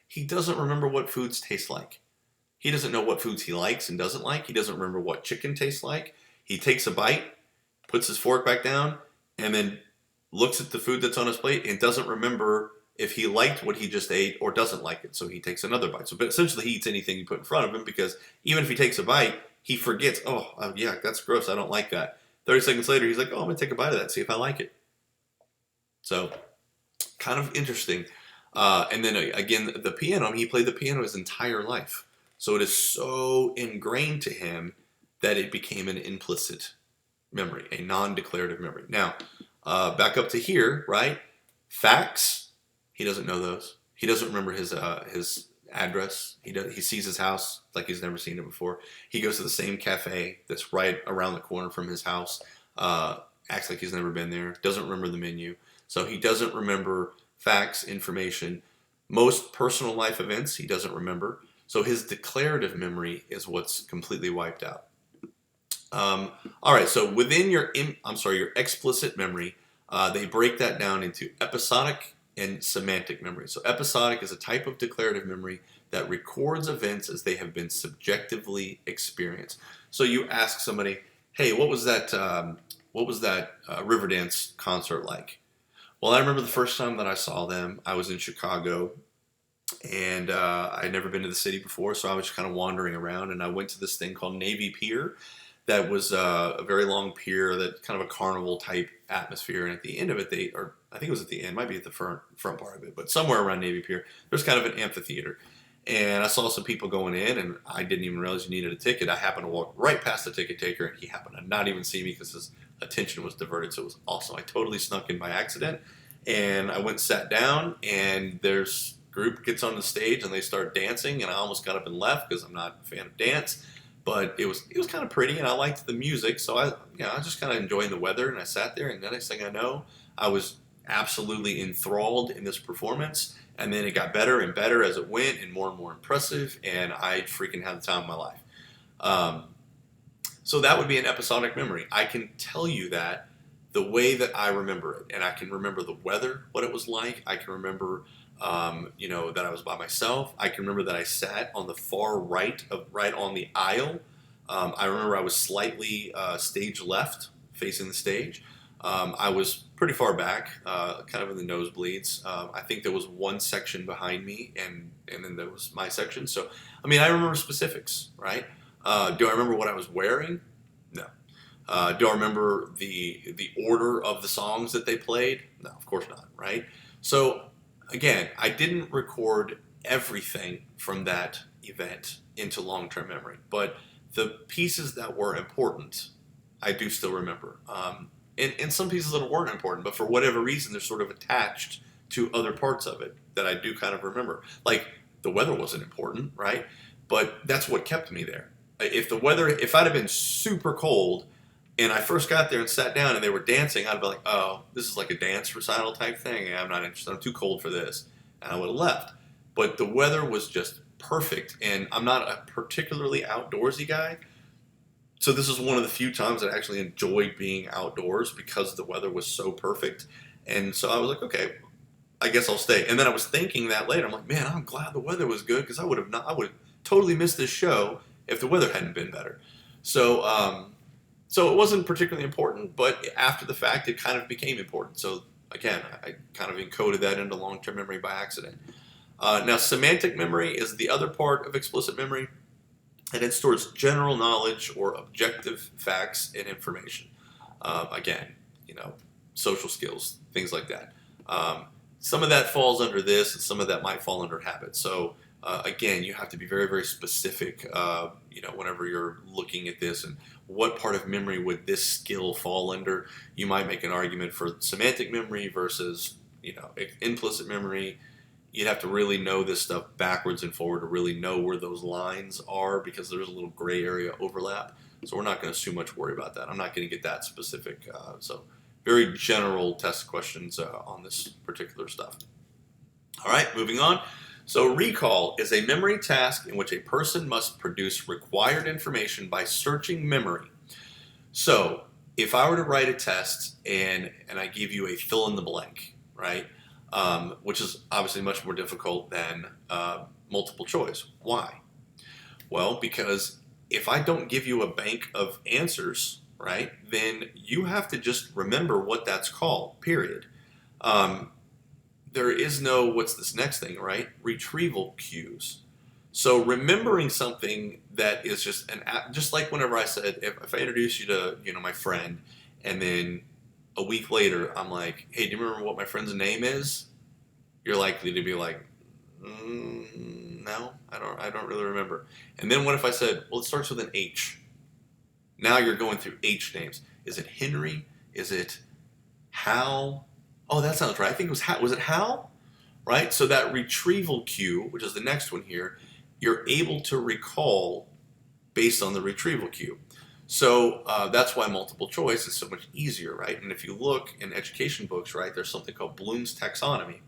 he doesn't remember what foods taste like. He doesn't know what foods he likes and doesn't like. He doesn't remember what chicken tastes like. He takes a bite, puts his fork back down, and then looks at the food that's on his plate and doesn't remember if he liked what he just ate or doesn't like it. So he takes another bite. So but essentially he eats anything you put in front of him, because even if he takes a bite, he forgets, yeah, that's gross, I don't like that. 30 seconds later, he's like, I'm going to take a bite of that, see if I like it. So kind of interesting. And then again, the piano, he played the piano his entire life. So it is so ingrained to him that it became an implicit memory, a non-declarative memory. Now, back up to here, right? Facts, he doesn't know those. He doesn't remember his address. He sees his house like he's never seen it before. He goes to the same cafe that's right around the corner from his house. Acts like he's never been there. Doesn't remember the menu. So he doesn't remember facts, information. Most personal life events he doesn't remember. So his declarative memory is what's completely wiped out. All right, so within your explicit memory, they break that down into episodic and semantic memory. So episodic is a type of declarative memory that records events as they have been subjectively experienced. So you ask somebody, "Hey, what was that Riverdance concert like?" Well, I remember the first time that I saw them. I was in Chicago, and I'd never been to the city before, so I was just kind of wandering around, and I went to this thing called Navy Pier. That was a very long pier, that kind of a carnival type atmosphere. And at the end of it, I think it was at the end, might be at the front part of it, but somewhere around Navy Pier, there's kind of an amphitheater. And I saw some people going in, and I didn't even realize you needed a ticket. I happened to walk right past the ticket taker, and he happened to not even see me because his attention was diverted. So it was awesome. I totally snuck in by accident, and I went and sat down, and there's group gets on the stage, and they start dancing, and I almost got up and left because I'm not a fan of dance. But it was kind of pretty, and I liked the music, so I was just kind of enjoying the weather, and I sat there, and the next thing I know, I was absolutely enthralled in this performance, and then it got better and better as it went, and more impressive, and I freaking had the time of my life. So that would be an episodic memory. I can tell you that the way that I remember it, and I can remember the weather, what it was like. I can remember that I was by myself. I can remember that I sat on the far right on the aisle. I remember I was slightly stage left, facing the stage. I was pretty far back, kind of in the nosebleeds. I think there was one section behind me, and then there was my section. So, I mean, I remember specifics, right? Do I remember what I was wearing? No. Do I remember the order of the songs that they played? No, of course not, right? So, again, I didn't record everything from that event into long-term memory, but the pieces that were important, I do still remember. And some pieces that weren't important, but for whatever reason, they're sort of attached to other parts of it that I do kind of remember. Like, the weather wasn't important, right? But that's what kept me there. If I'd have been super cold, and I first got there and sat down and they were dancing, I'd be like, oh, this is like a dance recital type thing. I'm not interested. I'm too cold for this. And I would have left. But the weather was just perfect. And I'm not a particularly outdoorsy guy. So this is one of the few times that I actually enjoyed being outdoors because the weather was so perfect. And so I was like, okay, I guess I'll stay. And then I was thinking that later. I'm like, man, I'm glad the weather was good because I would have totally missed this show if the weather hadn't been better. So it wasn't particularly important, but after the fact, it kind of became important. So again, I kind of encoded that into long-term memory by accident. Now, semantic memory is the other part of explicit memory, and it stores general knowledge or objective facts and information. Again, social skills, things like that. Some of that falls under this, and some of that might fall under habit. So again, you have to be very, very specific, whenever you're looking at this, and what part of memory would this skill fall under. You might make an argument for semantic memory versus, implicit memory. You'd have to really know this stuff backwards and forward to really know where those lines are, because there's a little gray area overlap. So we're not going to too much worry about that. I'm not going to get that specific. So very general test questions on this particular stuff. All right, moving on. So recall is a memory task in which a person must produce required information by searching memory. So if I were to write a test and I give you a fill in the blank, right, which is obviously much more difficult than multiple choice. Why? Well, because if I don't give you a bank of answers, right, then you have to just remember what that's called, period. There is no, what's this next thing, right? Retrieval cues. So remembering something that is just like whenever I said, if I introduce you to, my friend, and then a week later, I'm like, hey, do you remember what my friend's name is? You're likely to be like, no, I don't really remember. And then what if I said, well, it starts with an H? Now you're going through H names. Is it Henry? Is it Hal? Oh, that sounds right. I think it was Hal. Was it Hal? Right? So that retrieval cue, which is the next one here, you're able to recall based on the retrieval cue. So that's why multiple choice is so much easier, right? And if you look in education books, right, there's something called Bloom's taxonomy.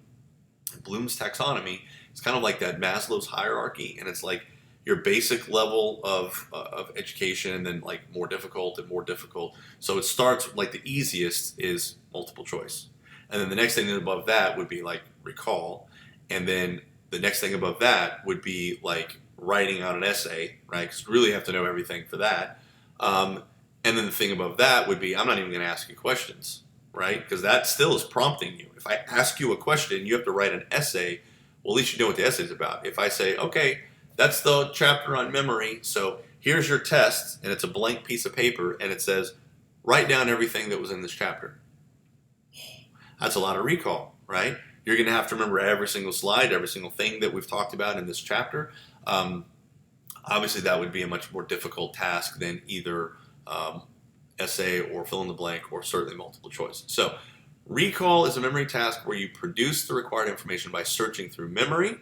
Bloom's taxonomy is kind of like that Maslow's hierarchy, and it's like your basic level of education, and then like more difficult and more difficult. So it starts like the easiest is multiple choice, and then the next thing above that would be like recall, and then the next thing above that would be like writing out an essay, right? Because you really have to know everything for that. And then the thing above that would be, I'm not even going to ask you questions, right? Because that still is prompting you. If I ask you a question, you have to write an essay. Well, at least you know what the essay is about. If I say, okay, that's the chapter on memory, so here's your test, and it's a blank piece of paper, and it says, write down everything that was in this chapter. That's a lot of recall, right? You're going to have to remember every single slide, every single thing that we've talked about in this chapter. Obviously, that would be a much more difficult task than either essay or fill in the blank or certainly multiple choice. So recall is a memory task where you produce the required information by searching through memory,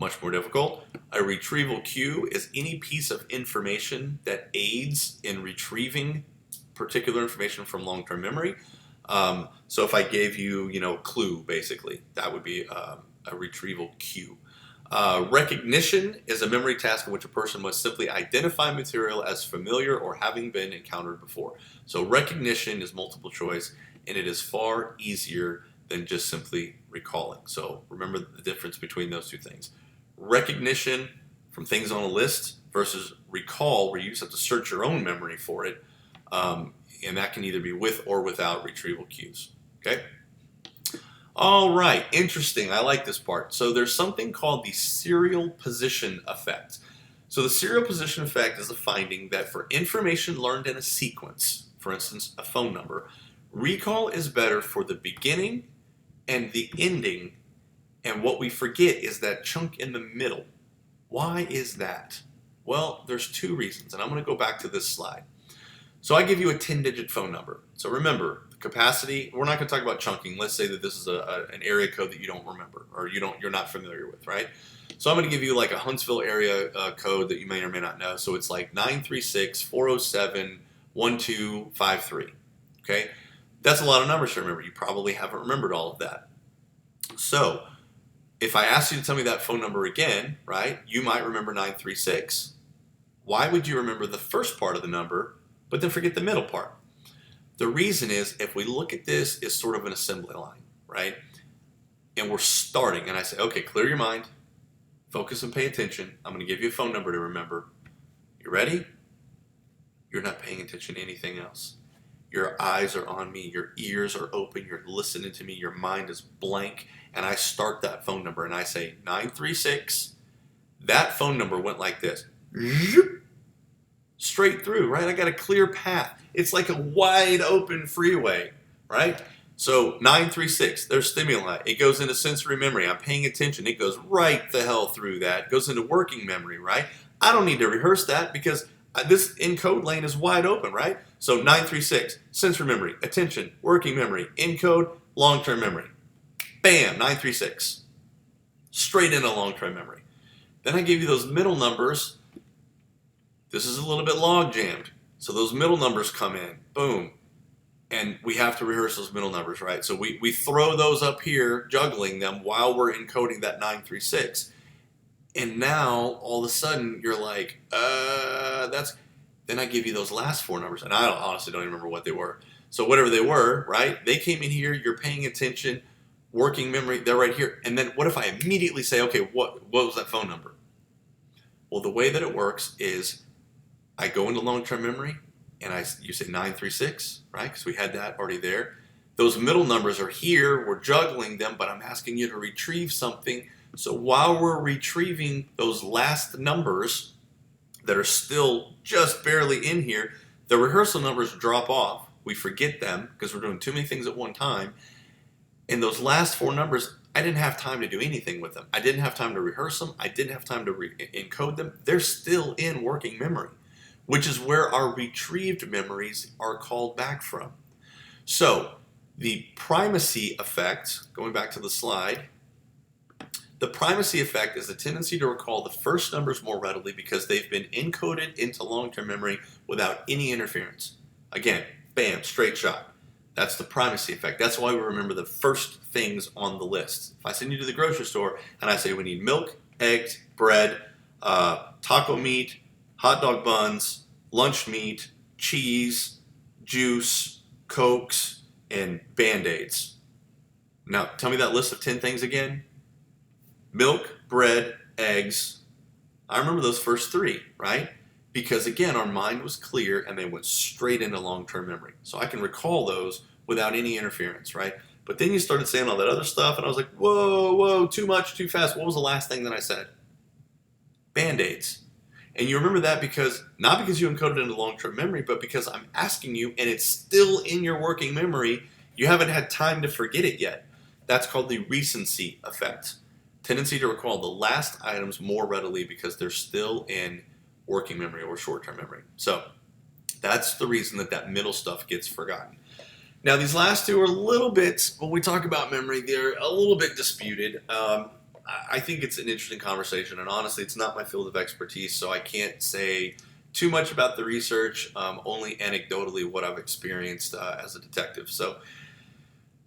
much more difficult. A retrieval cue is any piece of information that aids in retrieving particular information from long-term memory. So if I gave you, clue, basically, that would be a retrieval cue. Recognition is a memory task in which a person must simply identify material as familiar or having been encountered before. So recognition is multiple choice, and it is far easier than just simply recalling. So remember the difference between those two things. Recognition from things on a list versus recall, where you just have to search your own memory for it, and that can either be with or without retrieval cues. Okay? All right, interesting. I like this part. So there's something called the serial position effect. So the serial position effect is the finding that for information learned in a sequence, for instance, a phone number, recall is better for the beginning and the ending, and what we forget is that chunk in the middle. Why is that? Well, there's two reasons, and I'm going to go back to this slide. So I give you a 10-digit phone number. So remember, the capacity, we're not going to talk about chunking. Let's say that this is an area code that you don't remember or you're not familiar with, right? So I'm going to give you like a Huntsville area code that you may or may not know. So it's like 936-407-1253, okay? That's a lot of numbers to remember. You probably haven't remembered all of that. So if I ask you to tell me that phone number again, right, you might remember 936. Why would you remember the first part of the number but then forget the middle part? The reason is, if we look at this as sort of an assembly line, right? And we're starting, and I say, okay, clear your mind, focus and pay attention. I'm going to give you a phone number to remember. You ready? You're not paying attention to anything else. Your eyes are on me, your ears are open, you're listening to me, your mind is blank, and I start that phone number, and I say, 936. That phone number went like this. Straight through, right? I got a clear path. It's like a wide open freeway, right? So 936, there's stimuli. It goes into sensory memory. I'm paying attention. It goes right the hell through that. It goes into working memory, right? I don't need to rehearse that because this encode lane is wide open, right? So 936, sensory memory, attention, working memory, encode, long-term memory. Bam, 936. Straight into long-term memory. Then I give you those middle numbers. This is a little bit log jammed. So those middle numbers come in, boom. And we have to rehearse those middle numbers, right? So we throw those up here, juggling them while we're encoding that 936. And now, all of a sudden, you're like, then I give you those last four numbers. And I honestly don't even remember what they were. So whatever they were, right? They came in here, you're paying attention, working memory, they're right here. And then what if I immediately say, okay, what was that phone number? Well, the way that it works is I go into long-term memory, and you say 936, right? Because we had that already there. Those middle numbers are here. We're juggling them, but I'm asking you to retrieve something. So while we're retrieving those last numbers that are still just barely in here, the rehearsal numbers drop off. We forget them because we're doing too many things at one time. And those last four numbers, I didn't have time to do anything with them. I didn't have time to rehearse them. I didn't have time to encode them. They're still in working memory. which is where our retrieved memories are called back from. So the primacy effect, going back to the slide, the primacy effect is the tendency to recall the first numbers more readily because they've been encoded into long-term memory without any interference. Again, bam, straight shot. That's the primacy effect. That's why we remember the first things on the list. If I send you to the grocery store and I say we need milk, eggs, bread, taco meat, hot dog buns, lunch meat, cheese, juice, Cokes, and Band-Aids. Now, tell me that list of 10 things again. Milk, bread, eggs. I remember those first three, right? Because again, our mind was clear and they went straight into long-term memory. So I can recall those without any interference, right? But then you started saying all that other stuff and I was like, whoa, too much, too fast. What was the last thing that I said? Band-Aids. And you remember that because, not because you encoded it into long-term memory, but because I'm asking you and it's still in your working memory. You haven't had time to forget it yet. That's called the recency effect. Tendency to recall the last items more readily because they're still in working memory or short-term memory. So that's the reason that middle stuff gets forgotten. Now these last two are a little bit, when we talk about memory, they're a little bit disputed. I think it's an interesting conversation, and honestly, it's not my field of expertise, so I can't say too much about the research, only anecdotally what I've experienced as a detective. So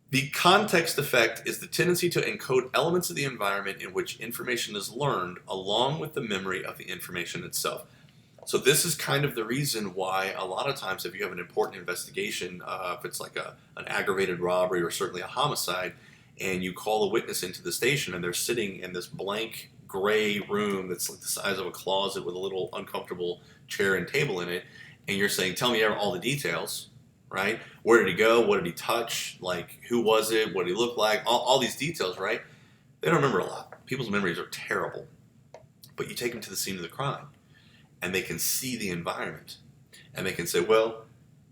the context effect is the tendency to encode elements of the environment in which information is learned along with the memory of the information itself. So this is kind of the reason why a lot of times if you have an important investigation, if it's like an aggravated robbery or certainly a homicide, and you call a witness into the station and they're sitting in this blank gray room that's like the size of a closet with a little uncomfortable chair and table in it, and you're saying, tell me all the details, right? Where did he go? What did he touch? Like, who was it? What did he look like? All these details, right? They don't remember a lot. People's memories are terrible. But you take them to the scene of the crime, and they can see the environment. And they can say, well,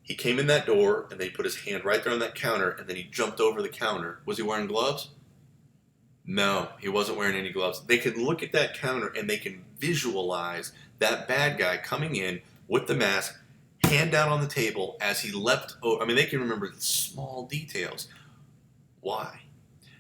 he came in that door, and then he put his hand right there on that counter, and then he jumped over the counter. Was he wearing gloves? No, he wasn't wearing any gloves. They can look at that counter, and they can visualize that bad guy coming in with the mask, hand down on the table as he leapt over. I mean, they can remember the small details. Why?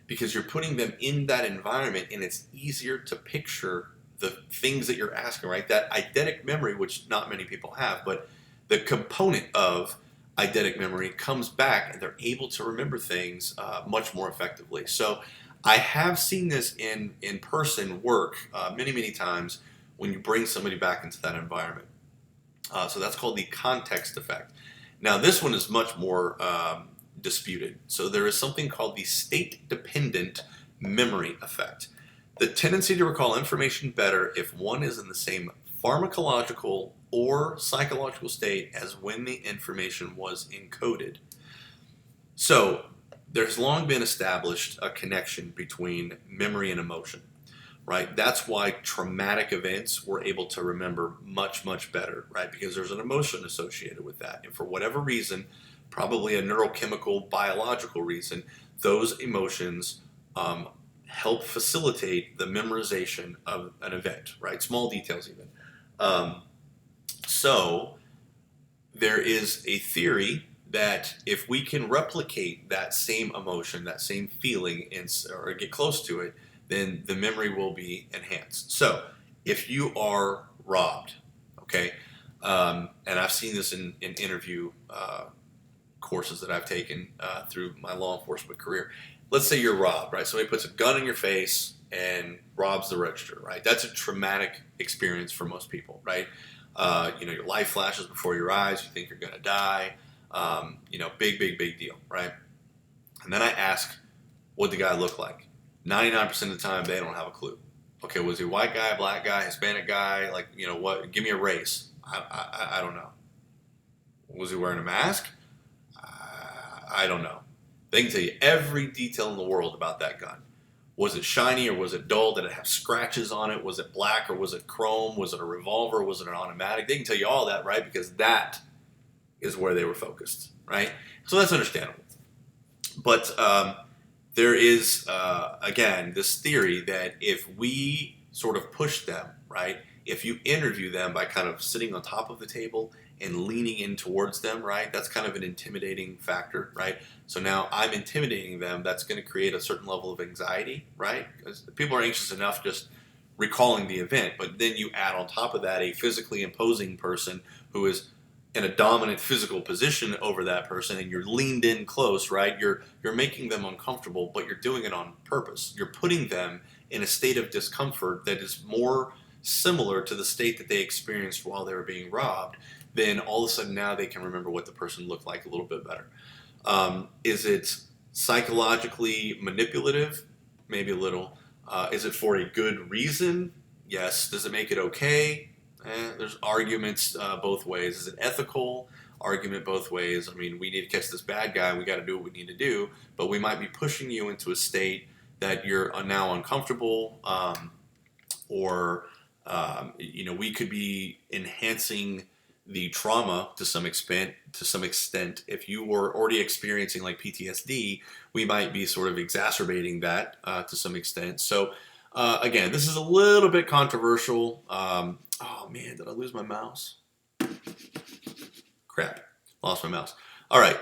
Because you're putting them in that environment, and it's easier to picture the things that you're asking, right? That eidetic memory, which not many people have, but the component of eidetic memory comes back, and they're able to remember things much more effectively. So I have seen this in person work many times when you bring somebody back into that environment. So that's called the context effect. Now this one is much more disputed. So there is something called the state-dependent memory effect. The tendency to recall information better if one is in the same pharmacological or psychological state as when the information was encoded. So there's long been established a connection between memory and emotion. Right? That's why traumatic events we're able to remember much better, right? Because there's an emotion associated with that. And for whatever reason, probably a neurochemical, biological reason, those emotions help facilitate the memorization of an event, right? Small details even. So there is a theory that if we can replicate that same emotion, that same feeling, or get close to it, then the memory will be enhanced. So if you are robbed, okay, and I've seen this in interview courses that I've taken through my law enforcement career. Let's say you're robbed, right? Somebody puts a gun in your face and robs the register, right? That's a traumatic experience for most people, right? Your life flashes before your eyes. You think you're going to die. Big deal, right? And then I ask, what'd the guy look like? 99% of the time, they don't have a clue. Okay, was he a white guy, black guy, Hispanic guy? Like, what? Give me a race. I don't know. Was he wearing a mask? I don't know. They can tell you every detail in the world about that gun. Was it shiny or was it dull? Did it have scratches on it? Was it black or was it chrome? Was it a revolver? Was it an automatic? They can tell you all that, right? Because that is where they were focused, right? So that's understandable. But there is, again, this theory that if we sort of push them, right, If you interview them by kind of sitting on top of the table and leaning in towards them, right, that's kind of an intimidating factor, right? So now I'm intimidating them. That's going to create a certain level of anxiety, right? Because people are anxious enough just recalling the event, but then you add on top of that a physically imposing person who is in a dominant physical position over that person, and you're leaned in close, right? You're making them uncomfortable, but you're doing it on purpose. You're putting them in a state of discomfort that is more similar to the state that they experienced while they were being robbed. Then all of a sudden now they can remember what the person looked like a little bit better. Is it psychologically manipulative? Maybe a little. Is it for a good reason? Yes. Does it make it okay? There's arguments both ways. Is it ethical? Argument both ways. I mean, we need to catch this bad guy. We got to do what we need to do. But we might be pushing you into a state that you're now uncomfortable, or we could be enhancing the trauma to some extent. If you were already experiencing like PTSD, we might be sort of exacerbating that to some extent. So again, this is a little bit controversial. Oh man, did I lose my mouse? Crap, lost my mouse. All right.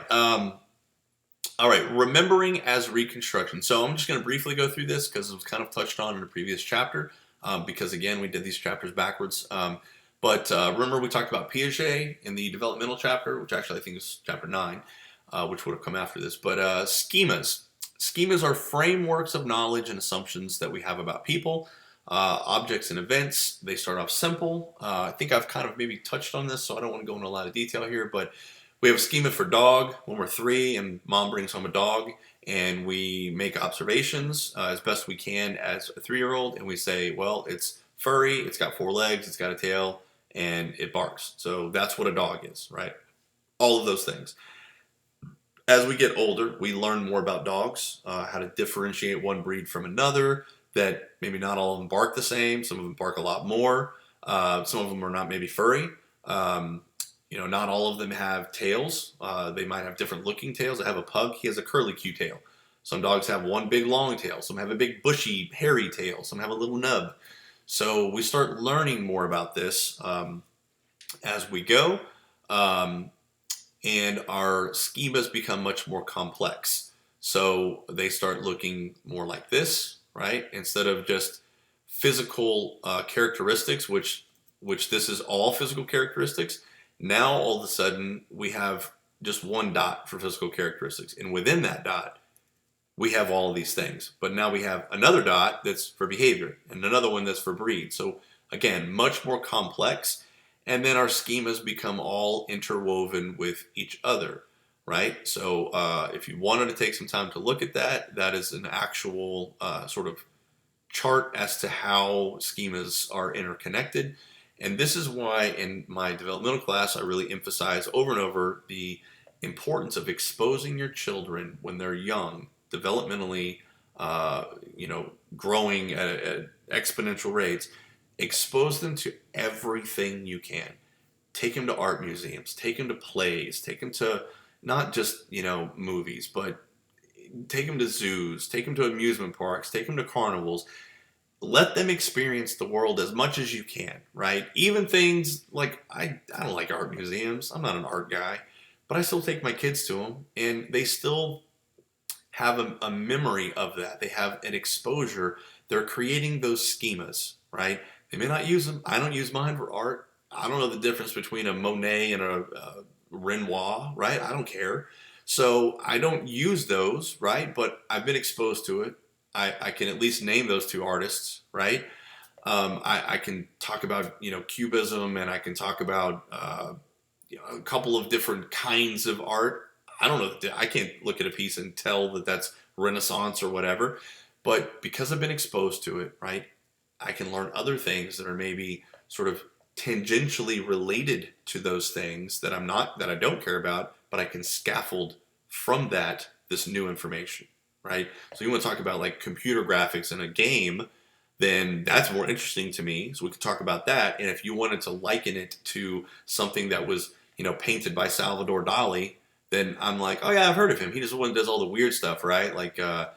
Remembering as reconstruction. So I'm just going to briefly go through this because it was kind of touched on in the previous chapter. Because again, we did these chapters backwards. But remember we talked about Piaget in the developmental chapter, which actually I think is chapter 9, which would have come after this. But schemas. Schemas are frameworks of knowledge and assumptions that we have about people, objects, and events. They start off simple. I think I've kind of maybe touched on this, so I don't want to go into a lot of detail here. But we have a schema for dog when we're 3 and mom brings home a dog. And we make observations as best we can as a 3-year-old. And we say, well, it's furry, it's got 4 legs, it's got a tail, and it barks. So that's what a dog is, right? All of those things. As we get older, we learn more about dogs, how to differentiate one breed from another, that maybe not all of them bark the same. Some of them bark a lot more. Some of them are not maybe furry. Not all of them have tails. They might have different looking tails. I have a pug. He has a curly-Q tail. Some dogs have one big long tail. Some have a big bushy hairy tail. Some have a little nub. So we start learning more about this as we go. And our schemas become much more complex. So they start looking more like this, right? Instead of just physical characteristics, which this is all physical characteristics. Now, all of a sudden, we have just one dot for physical characteristics. And within that dot, we have all of these things. But now we have another dot that's for behavior and another one that's for breed. So again, much more complex. And then our schemas become all interwoven with each other, right? So if you wanted to take some time to look at that, that is an actual sort of chart as to how schemas are interconnected. And this is why in my developmental class, I really emphasize over and over the importance of exposing your children when they're young, developmentally, growing at exponential rates. Expose them to everything you can. Take them to art museums, take them to plays, take them to not just, movies, but take them to zoos, take them to amusement parks, take them to carnivals. Let them experience the world as much as you can, right? Even things like, I don't like art museums. I'm not an art guy, but I still take my kids to them, and they still have a memory of that. They have an exposure. They're creating those schemas, right? They may not use them. I don't use mine for art. I don't know the difference between a Monet and a Renoir, right? I don't care. So I don't use those, right? But I've been exposed to it. I can at least name those 2 artists, right? I can talk about, Cubism, and I can talk about, a couple of different kinds of art. I don't know. I can't look at a piece and tell that that's Renaissance or whatever. But because I've been exposed to it, right, I can learn other things that are maybe sort of tangentially related to those things that I don't care about, but I can scaffold from that this new information. Right? So you want to talk about like computer graphics in a game, then that's more interesting to me. So we could talk about that. And if you wanted to liken it to something that was, painted by Salvador Dali, then I'm like, oh yeah, I've heard of him. He just the one that does all the weird stuff, right? Like the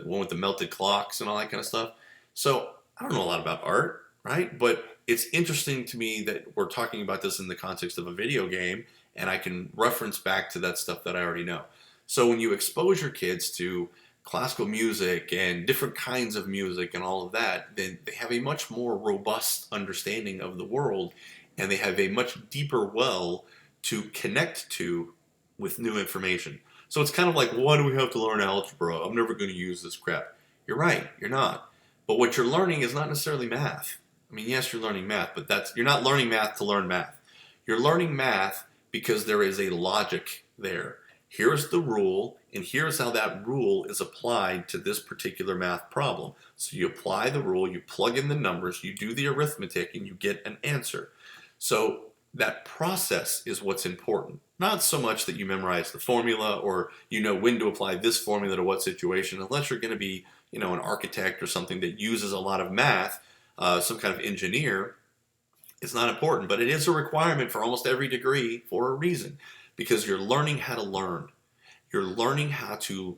one with the melted clocks and all that kind of stuff. So I don't know a lot about art, right? But it's interesting to me that we're talking about this in the context of a video game, and I can reference back to that stuff that I already know. So when you expose your kids to classical music and different kinds of music and all of that, then they have a much more robust understanding of the world, and they have a much deeper well to connect to with new information. So it's kind of like, why do we have to learn algebra? I'm never going to use this crap. You're right, you're not. But what you're learning is not necessarily math. I mean, yes, you're learning math, but you're not learning math to learn math. You're learning math because there is a logic there. Here's the rule, and here's how that rule is applied to this particular math problem. So you apply the rule, you plug in the numbers, you do the arithmetic, and you get an answer. So that process is what's important. Not so much that you memorize the formula or you know when to apply this formula to what situation, unless you're going to be, an architect or something that uses a lot of math, some kind of engineer. It's not important, but it is a requirement for almost every degree for a reason, because you're learning how to learn. You're learning how to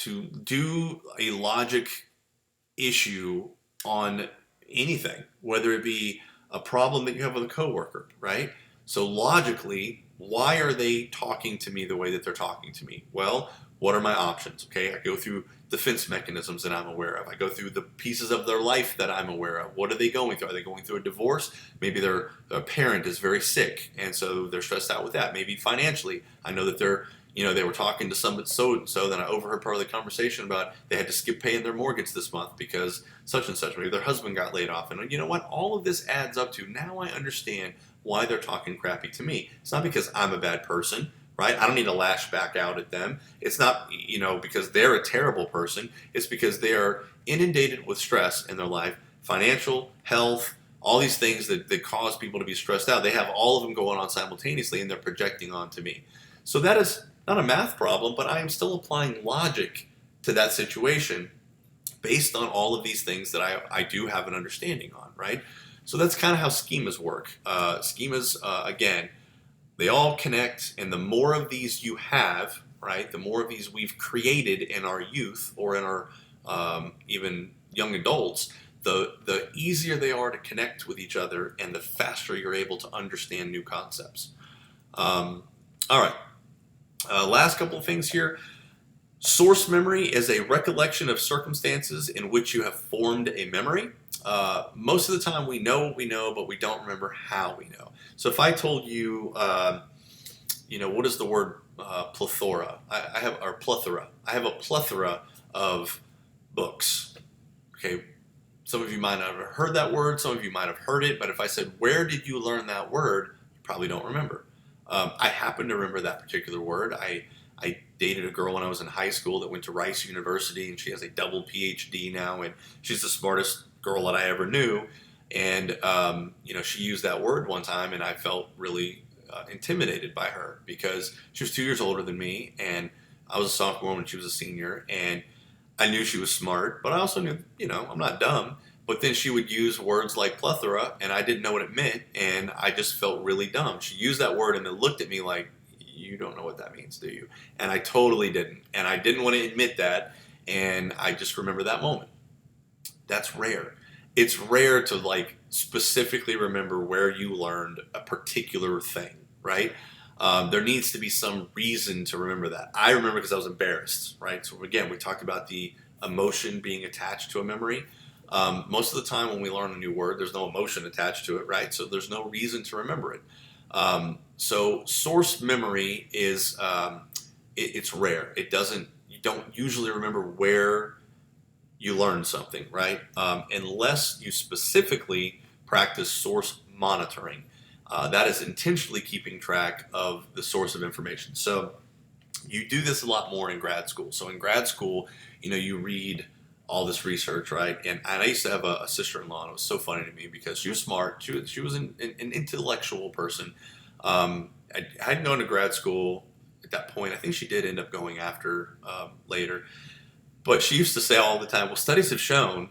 do a logic issue on anything, whether it be a problem that you have with a coworker, right? So logically, why are they talking to me the way that they're talking to me? Well, what are my options? Okay, I go through defense mechanisms that I'm aware of. I go through the pieces of their life that I'm aware of. What are they going through? Are they going through a divorce? Maybe their parent is very sick, and so they're stressed out with that. Maybe financially, I know that they were talking to somebody so then I overheard part of the conversation about they had to skip paying their mortgage this month because such and such. Maybe their husband got laid off. And you know what? All of this adds up to, now I understand why they're talking crappy to me. It's not because I'm a bad person, right? I don't need to lash back out at them. It's not, because they're a terrible person. It's because they are inundated with stress in their life, financial, health, all these things that cause people to be stressed out. They have all of them going on simultaneously, and they're projecting onto me. So that is not a math problem, but I am still applying logic to that situation based on all of these things that I do have an understanding on, right? So that's kind of how schemas work. Schemas, again, they all connect, and the more of these you have, right, the more of these we've created in our youth or in our even young adults, the easier they are to connect with each other, and the faster you're able to understand new concepts. All right. Last couple of things here. Source memory is a recollection of circumstances in which you have formed a memory. Most of the time we know what we know, but we don't remember how we know. So if I told you, what is the word plethora? Plethora. I have a plethora of books. Okay, some of you might not have heard that word. Some of you might have heard it. But if I said, where did you learn that word? You probably don't remember. I happen to remember that particular word. I dated a girl when I was in high school that went to Rice University, and she has a double PhD now, and she's the smartest girl that I ever knew. And she used that word one time, and I felt really intimidated by her because she was 2 years older than me, and I was a sophomore when she was a senior, and I knew she was smart, but I also knew, I'm not dumb. But then she would use words like plethora, and I didn't know what it meant, and I just felt really dumb. She used that word and then looked at me like, you don't know what that means, do you? And I totally didn't. And I didn't want to admit that, and I just remember that moment. That's rare. It's rare to specifically remember where you learned a particular thing, right? There needs to be some reason to remember that. I remember because I was embarrassed, right? So again, we talked about the emotion being attached to a memory. Most of the time when we learn a new word, there's no emotion attached to it, right? So there's no reason to remember it. So source memory is, it's rare. You don't usually remember where you learned something, right? Unless you specifically practice source monitoring. That is intentionally keeping track of the source of information. So you do this a lot more in grad school. So in grad school, you read all this research, right? And I used to have a sister-in-law, and it was so funny to me because she was smart. She was an intellectual person. I hadn't gone to grad school at that point. I think she did end up going after later. But she used to say all the time, well, studies have shown,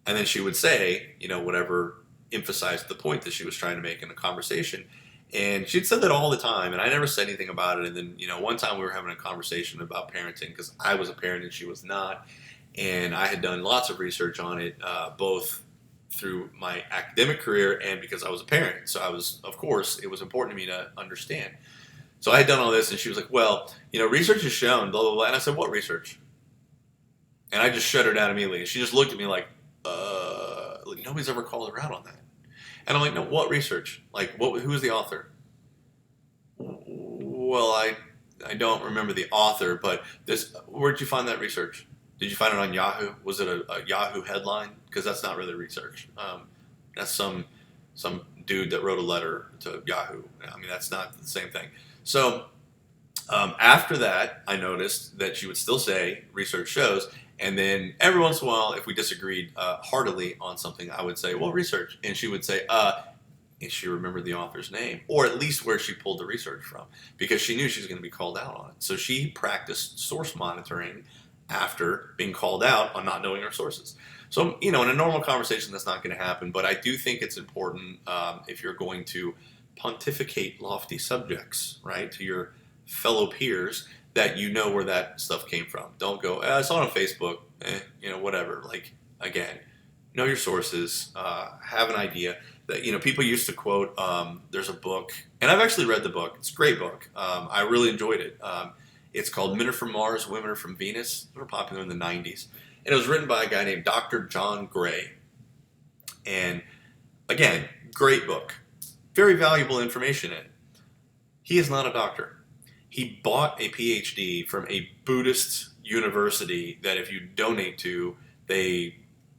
and then she would say, whatever emphasized the point that she was trying to make in the conversation. And she'd said that all the time, and I never said anything about it. And then, one time we were having a conversation about parenting because I was a parent and she was not. And I had done lots of research on it, both through my academic career and because I was a parent. So of course, it was important to me to understand. So I had done all this, and she was like, well, research has shown, blah, blah, blah. And I said, what research? And I just shut her down immediately. And she just looked at me like nobody's ever called her out on that. And I'm like, no, what research? Like, who is the author? Well, I don't remember the author, but where'd you find that research? Did you find it on Yahoo? Was it a Yahoo headline? Because that's not really research. That's some dude that wrote a letter to Yahoo. I mean, that's not the same thing. So after that, I noticed that she would still say research shows, and then every once in a while, if we disagreed heartily on something, I would say, well, research. And she would say, and she remembered the author's name, or at least where she pulled the research from, because she knew she was going to be called out on it. So she practiced source monitoring after being called out on not knowing her sources. So, in a normal conversation, that's not going to happen, but I do think it's important if you're going to pontificate lofty subjects, right, to your fellow peers, that you know where that stuff came from. Don't go, I saw it on Facebook, whatever. Like, again, know your sources, have an idea. That, people used to quote, there's a book, and I've actually read the book. It's a great book. I really enjoyed it. It's called Men Are From Mars, Women Are From Venus. They were popular in the 90s. And it was written by a guy named Dr. John Gray. And again, great book. Very valuable information in it. He is not a doctor. He bought a PhD from a Buddhist university that if you donate to, they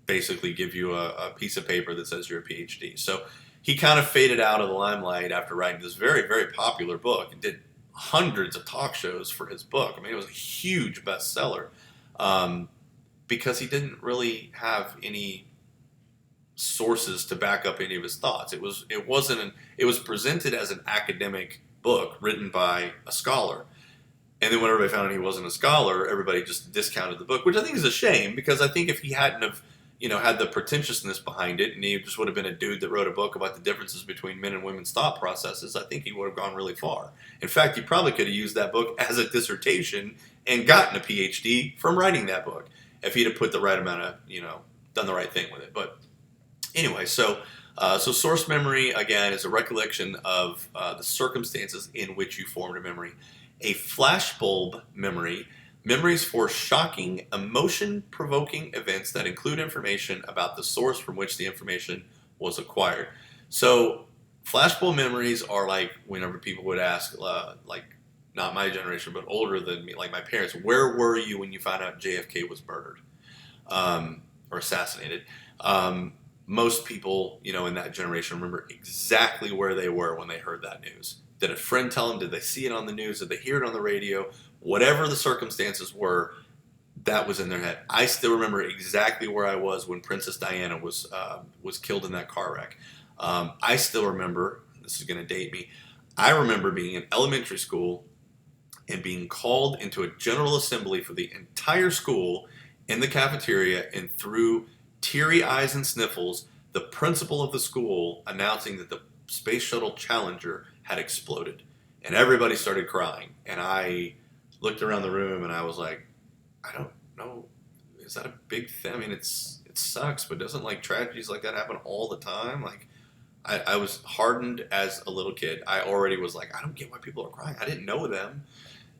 basically give you a piece of paper that says you're a PhD. So he kind of faded out of the limelight after writing this very, very popular book and did hundreds of talk shows for his book. I mean, it was a huge bestseller because he didn't really have any sources to back up any of his thoughts. It was presented as an academic book written by a scholar. And then when everybody found out he wasn't a scholar, everybody just discounted the book, which I think is a shame, because I think if he hadn't have, had the pretentiousness behind it, and he just would have been a dude that wrote a book about the differences between men and women's thought processes, I think he would have gone really far. In fact, he probably could have used that book as a dissertation and gotten a PhD from writing that book if he'd have put the right amount of, done the right thing with it. But anyway, so source memory, again, is a recollection of the circumstances in which you formed a memory. A flashbulb memory, memories for shocking, emotion-provoking events that include information about the source from which the information was acquired. So flashbulb memories are like whenever people would ask, like not my generation, but older than me, like my parents, where were you when you found out JFK was murdered or assassinated? Most people, in that generation remember exactly where they were when they heard that news. Did a friend tell them? Did they see it on the news? Did they hear it on the radio? Whatever the circumstances were, that was in their head. I still remember exactly where I was when Princess Diana was killed in that car wreck. I still remember, this is going to date me, I remember being in elementary school and being called into a general assembly for the entire school in the cafeteria, and through teary eyes and sniffles, the principal of the school announcing that the Space Shuttle Challenger had exploded. And everybody started crying. And I looked around the room and I was like, I don't know, is that a big thing? I mean, it sucks, but doesn't like tragedies like that happen all the time? Like, I was hardened as a little kid. I already was like, I don't get why people are crying. I didn't know them.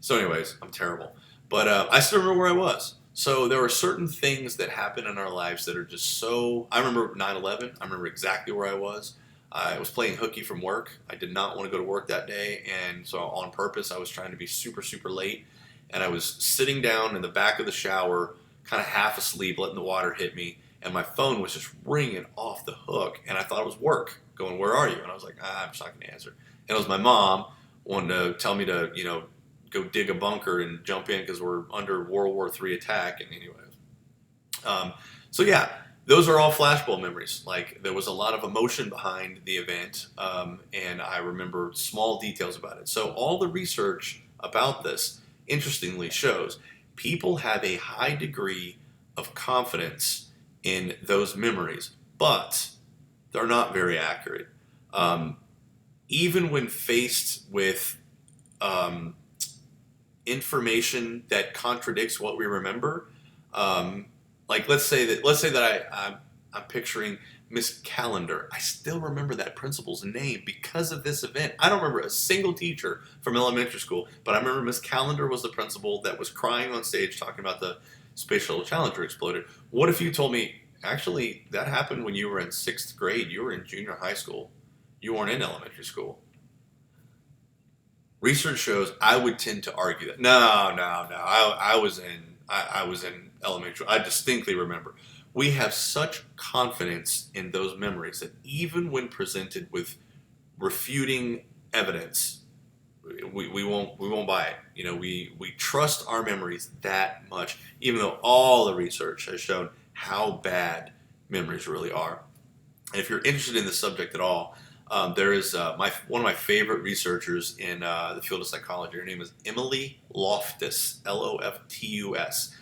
So anyways, I'm terrible. But I still remember where I was. So there were certain things that happen in our lives that are just so... I remember 9/11. I remember exactly where I was. I was playing hooky from work. I did not want to go to work that day. And so on purpose, I was trying to be super, super late. And I was sitting down in the back of the shower, kind of half asleep, letting the water hit me. And my phone was just ringing off the hook. And I thought it was work, going, where are you? And I was like, I'm just not going to answer. And it was my mom wanting to tell me to, go dig a bunker and jump in because we're under World War III attack. And anyway, so yeah, those are all flashbulb memories. Like, there was a lot of emotion behind the event, and I remember small details about it. So all the research about this, interestingly, shows people have a high degree of confidence in those memories, but they're not very accurate. Even when faced with information that contradicts what we remember, like let's say that I'm picturing Miss Calendar. I still remember that principal's name because of this event. I don't remember a single teacher from elementary school, but I remember Miss Calendar was the principal that was crying on stage talking about the Space Shuttle Challenger exploded. What if you told me, actually, that happened when you were in 6th grade? You were in junior high school. You weren't in elementary school. Research shows I would tend to argue that. No. I was in elementary. I distinctly remember. We have such confidence in those memories that even when presented with refuting evidence, we won't buy it. You know, we trust our memories that much, even though all the research has shown how bad memories really are. And if you're interested in the subject at all, there is one of my favorite researchers in the field of psychology. Her name is Emily Loftus, Loftus,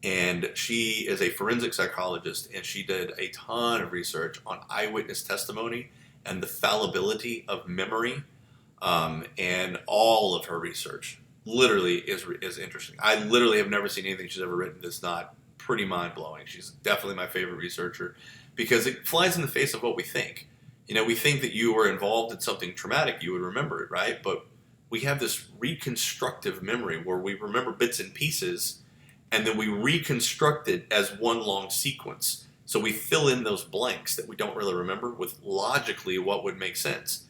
and she is a forensic psychologist, and she did a ton of research on eyewitness testimony and the fallibility of memory, and all of her research literally is interesting. I literally have never seen anything she's ever written that's not pretty mind-blowing. She's definitely my favorite researcher because it flies in the face of what we think. You know, we think that you were involved in something traumatic, you would remember it, right? But we have this reconstructive memory where we remember bits and pieces and then we reconstruct it as one long sequence. So we fill in those blanks that we don't really remember with logically what would make sense.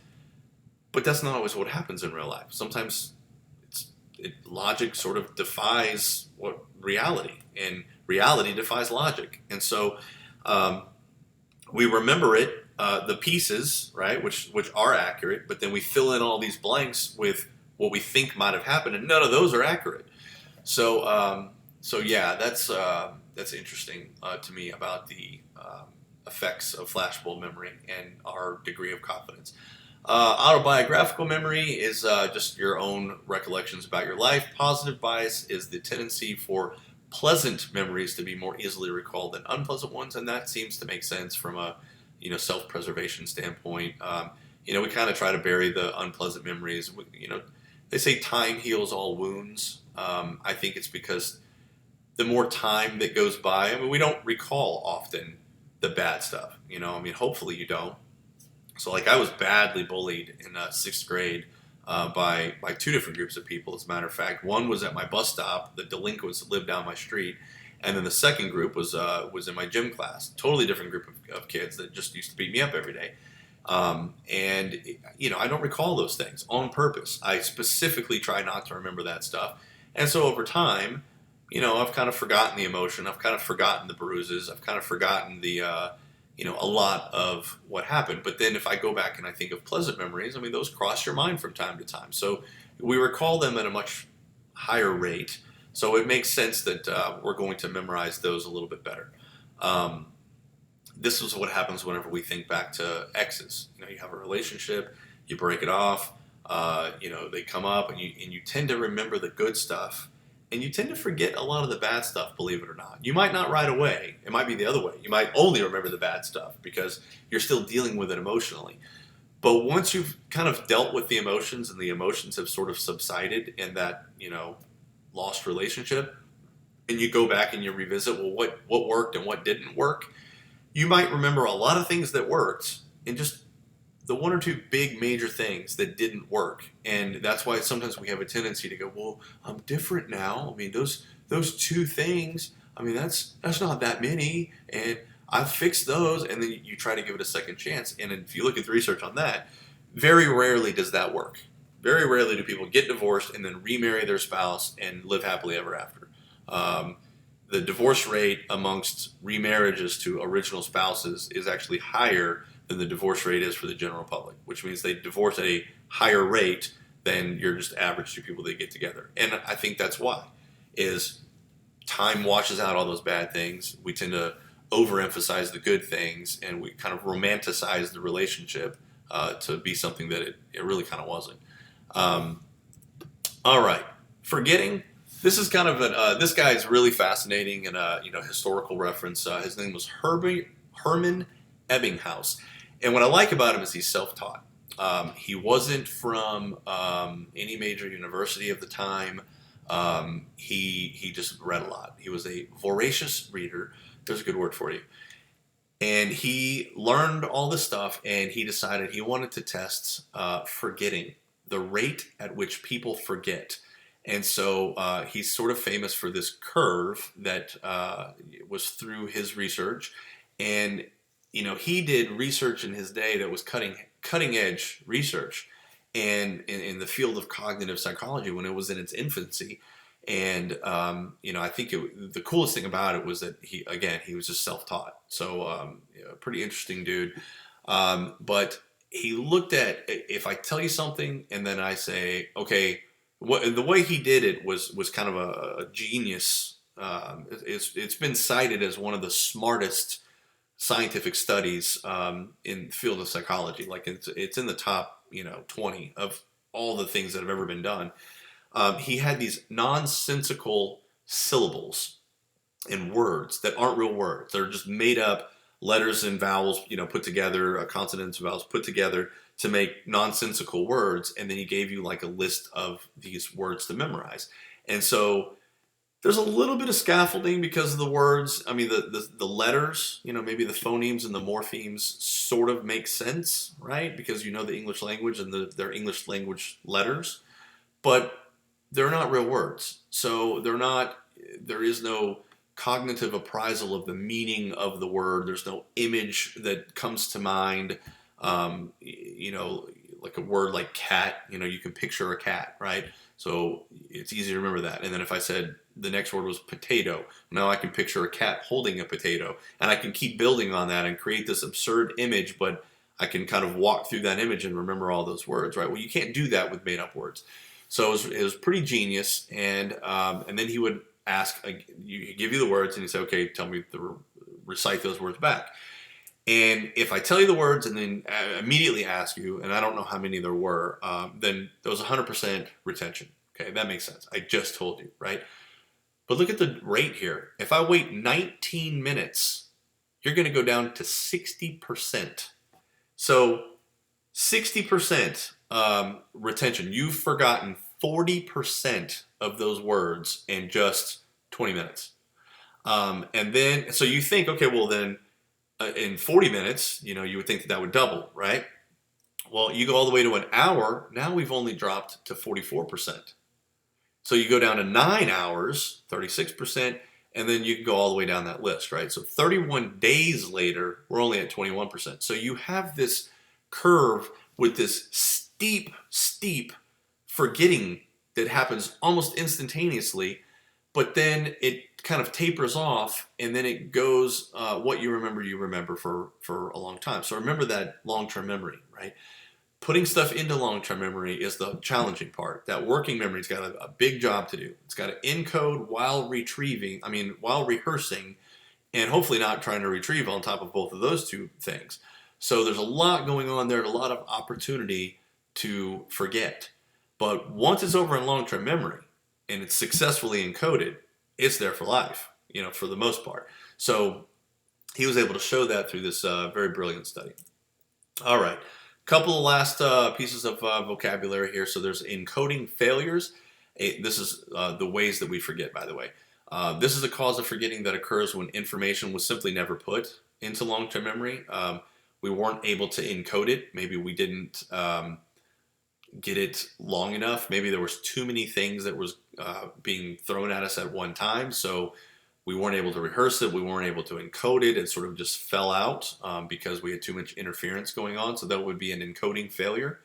But that's not always what happens in real life. Sometimes logic sort of defies what reality, and reality defies logic. And so we remember it, the pieces, right, which are accurate, but then we fill in all these blanks with what we think might have happened, and none of those are accurate. So yeah, that's interesting to me about the effects of flashbulb memory and our degree of confidence. Autobiographical memory is just your own recollections about your life. Positive bias is the tendency for pleasant memories to be more easily recalled than unpleasant ones, and that seems to make sense from a self-preservation standpoint. We kind of try to bury the unpleasant memories. They say time heals all wounds. I think it's because the more time that goes by, we don't recall often the bad stuff. Hopefully you don't. So I was badly bullied in 6th grade by 2 different groups of people, as a matter of fact. One was at my bus stop, the delinquents that lived down my street, and then the second group was in my gym class. Totally different group of kids that just used to beat me up every day. I don't recall those things on purpose. I specifically try not to remember that stuff. And so over time, I've kind of forgotten the emotion. I've kind of forgotten the bruises. I've kind of forgotten a lot of what happened. But then if I go back and I think of pleasant memories, those cross your mind from time to time. So we recall them at a much higher rate. So it makes sense that we're going to memorize those a little bit better. This is what happens whenever we think back to exes. You have a relationship, you break it off, they come up, and you tend to remember the good stuff. And you tend to forget a lot of the bad stuff, believe it or not. You might not right away. It might be the other way. You might only remember the bad stuff because you're still dealing with it emotionally. But once you've kind of dealt with the emotions and the emotions have sort of subsided in that, lost relationship, and you go back and you revisit, well, what worked and what didn't work, you might remember a lot of things that worked and just the 1 or 2 big major things that didn't work. And that's why sometimes we have a tendency to go, well, I'm different now. Those 2 things, that's not that many, and I've fixed those. And then you try to give it a second chance. And if you look at the research on that, very rarely does that work. Very rarely do people get divorced and then remarry their spouse and live happily ever after. The divorce rate amongst remarriages to original spouses is actually higher than the divorce rate is for the general public, which means they divorce at a higher rate than your just average 2 people that get together. And I think that's why, is time washes out all those bad things. We tend to overemphasize the good things, and we kind of romanticize the relationship to be something that it really kind of wasn't. All right, forgetting. This is kind of this guy is really fascinating and historical reference. His name was Herman Ebbinghaus. And what I like about him is he's self-taught. He wasn't from any major university of the time. He just read a lot. He was a voracious reader. There's a good word for you. And he learned all this stuff, and he decided he wanted to test forgetting, the rate at which people forget. And so he's sort of famous for this curve that was through his research. And, you know, he did research in his day that was cutting edge research and in the field of cognitive psychology when it was in its infancy. And you know, I think the coolest thing about it was that he was just self-taught. So yeah, pretty interesting dude. But he looked at, if I tell you something and then I say, okay, the way he did it was kind of a genius. It's been cited as one of the smartest scientific studies in the field of psychology. Like it's in the top 20 of all the things that have ever been done. He had these nonsensical syllables and words that aren't real words. They're just made up letters and vowels, put together, consonants and vowels put together to make nonsensical words. And then he gave you like a list of these words to memorize. And so there's a little bit of scaffolding because of the words. I mean, the letters, maybe the phonemes and the morphemes sort of make sense, right? Because you know the English language and their English language letters. But they're not real words. So there is no cognitive appraisal of the meaning of the word. There's no image that comes to mind. Like a word like cat, you can picture a cat, right? So it's easy to remember that. And then if I said the next word was potato, now I can picture a cat holding a potato. And I can keep building on that and create this absurd image, but I can kind of walk through that image and remember all those words, right? Well, you can't do that with made up words. So it was pretty genius, and then he would ask, he'd give you the words, and he'd say, okay, tell me to recite those words back. And if I tell you the words and then immediately ask you, and I don't know how many there were, then there was 100% retention. Okay, that makes sense. I just told you, right? But look at the rate here. If I wait 19 minutes, you're going to go down to 60%. So 60% retention. You've forgotten 40% of those words in just 20 minutes. And then, so you think, okay, well then in 40 minutes, you would think that would double, right? Well, you go all the way to an hour. Now we've only dropped to 44%. So you go down to 9 hours, 36%, and then you can go all the way down that list, right? So 31 days later, we're only at 21%. So you have this curve with this steep forgetting that happens almost instantaneously, but then it kind of tapers off, and then it goes, what you remember for a long time. So remember that long-term memory, right? Putting stuff into long-term memory is the challenging part. That working memory's got a big job to do. It's got to encode while rehearsing, and hopefully not trying to retrieve on top of both of those two things. So there's a lot going on there, a lot of opportunity to forget. But once it's over in long-term memory and it's successfully encoded, it's there for life, for the most part. So he was able to show that through this very brilliant study. All right. Couple of last pieces of vocabulary here. So there's encoding failures. This is the ways that we forget, by the way. This is a cause of forgetting that occurs when information was simply never put into long-term memory. We weren't able to encode it. Maybe we didn't get it long enough. Maybe there was too many things that was being thrown at us at one time. So we weren't able to rehearse it. We weren't able to encode it. It sort of just fell out because we had too much interference going on. So that would be an encoding failure.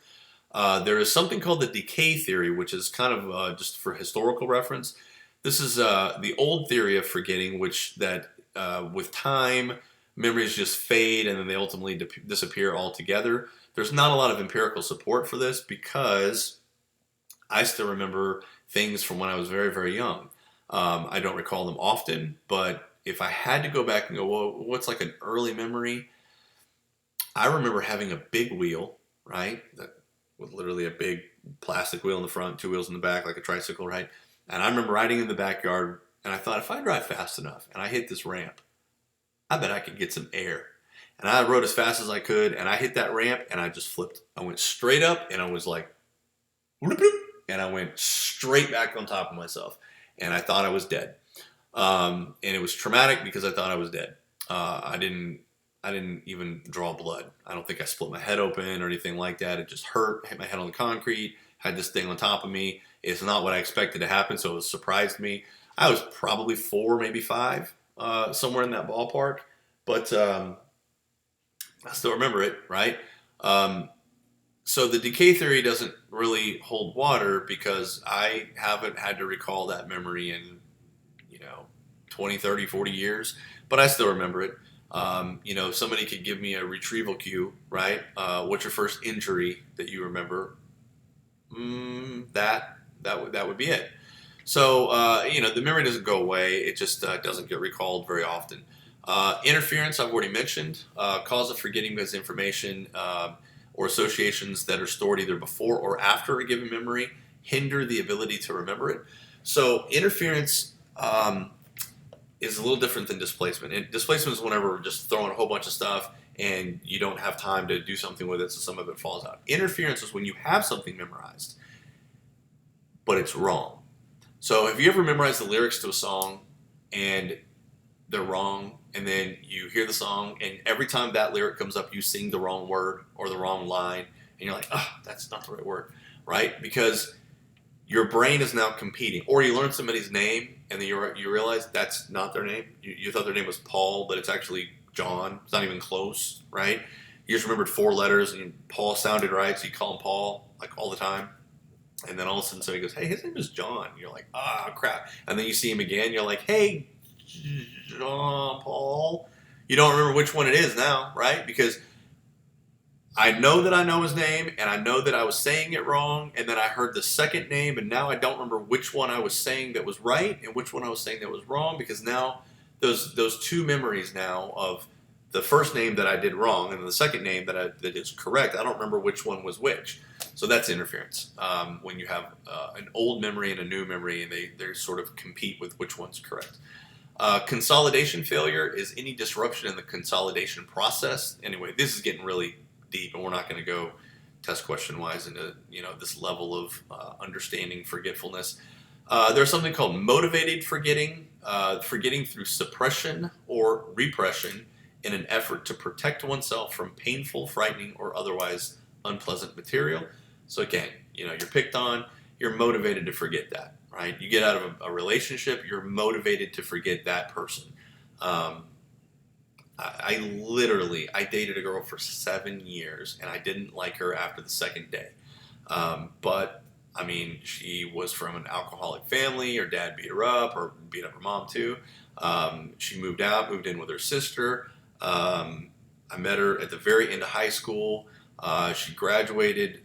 There is something called the decay theory, which is kind of just for historical reference. This is the old theory of forgetting, that with time, memories just fade and then they ultimately disappear altogether. There's not a lot of empirical support for this because I still remember things from when I was very, very young. I don't recall them often, but if I had to go back and go, well, what's like an early memory? I remember having a big wheel, right? That with literally a big plastic wheel in the front, 2 wheels in the back, like a tricycle, right? And I remember riding in the backyard, and I thought, if I drive fast enough and I hit this ramp, I bet I could get some air. And I rode as fast as I could, and I hit that ramp, and I just flipped. I went straight up, and I was like, whoop, whoop, and I went straight back on top of myself. And I thought I was dead. And it was traumatic because I thought I was dead. I I didn't even draw blood. I don't think I split my head open or anything like that. It just hurt. Hit my head on the concrete. Had this thing on top of me. It's not what I expected to happen, so it surprised me. I was probably 4, maybe 5, somewhere in that ballpark. But I still remember it, right? Um, so the decay theory doesn't really hold water because I haven't had to recall that memory in, you know, 20, 30, 40 years, but I still remember it. Somebody could give me a retrieval cue, right? What's your first injury that you remember? That would be it. So, the memory doesn't go away. It just doesn't get recalled very often. Interference, I've already mentioned, cause of forgetting because information or associations that are stored either before or after a given memory hinder the ability to remember it. So, interference is a little different than displacement. And displacement is whenever we're just throwing a whole bunch of stuff and you don't have time to do something with it, so some of it falls out. Interference is when you have something memorized, but it's wrong. So have you ever memorized the lyrics to a song and they're wrong, and then you hear the song and every time that lyric comes up you sing the wrong word or the wrong line and you're like, oh, that's not the right word, right? Because your brain is now competing. Or you learn somebody's name and then you realize that's not their name. You thought their name was Paul, but it's actually John. It's not even close, right? You just remembered 4 letters and Paul sounded right, so you call him Paul like all the time. And then all of a sudden somebody goes, hey, his name is John. You're like, ah, crap. And then you see him again. You're like, hey, John, Paul. You don't remember which one it is now, right? Because I know that I know his name, and I know that I was saying it wrong, and then I heard the second name, and now I don't remember which one I was saying that was right and which one I was saying that was wrong, because now those 2 memories now of the first name that I did wrong and the second name that is correct, I don't remember which one was which. So that's interference. When you have an old memory and a new memory, and they sort of compete with which one's correct. Consolidation failure is any disruption in the consolidation process. Anyway, this is getting really deep, and we're not going to go test question wise into this level of understanding forgetfulness. There's something called motivated forgetting, forgetting through suppression or repression in an effort to protect oneself from painful, frightening, or otherwise unpleasant material. So again, you're picked on, you're motivated to forget that, right? You get out of a relationship, you're motivated to forget that person. I dated a girl for 7 years, and I didn't like her after the second day. But I mean, she was from an alcoholic family. Her dad beat her up, or beat up her mom too. She moved in with her sister. I met her at the very end of high school. She graduated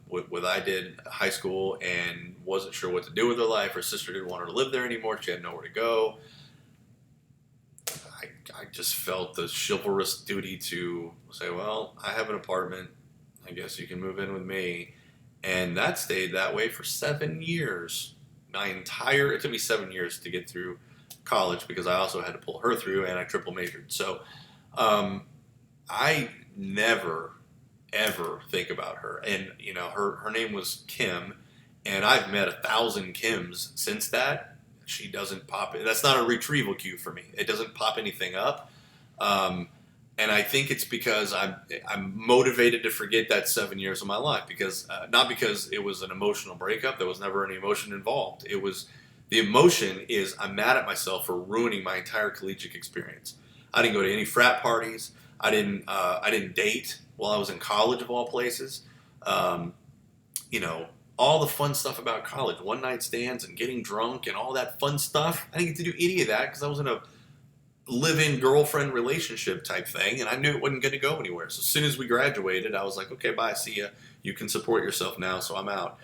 with I did high school and wasn't sure what to do with her life. Her sister didn't want her to live there anymore. She had nowhere to go. I just felt the chivalrous duty to say, well, I have an apartment. I guess you can move in with me. And that stayed that way for 7 years. It took me 7 years to get through college because I also had to pull her through, and I triple majored. So I never, ever think about her. And, her name was Kim, and I've met 1,000 Kims since that. She doesn't pop it. That's not a retrieval cue for me. It doesn't pop anything up. And I think it's because I'm motivated to forget that 7 years of my life, because not because it was an emotional breakup. There was never any emotion involved. The emotion is I'm mad at myself for ruining my entire collegiate experience. I didn't go to any frat parties. I didn't date while I was in college, of all places. All the fun stuff about college, one night stands and getting drunk and all that fun stuff. I didn't get to do any of that because I was in a live-in girlfriend relationship type thing, and I knew it wasn't going to go anywhere. So as soon as we graduated, I was like, okay, bye, see ya. You can support yourself now, so I'm out.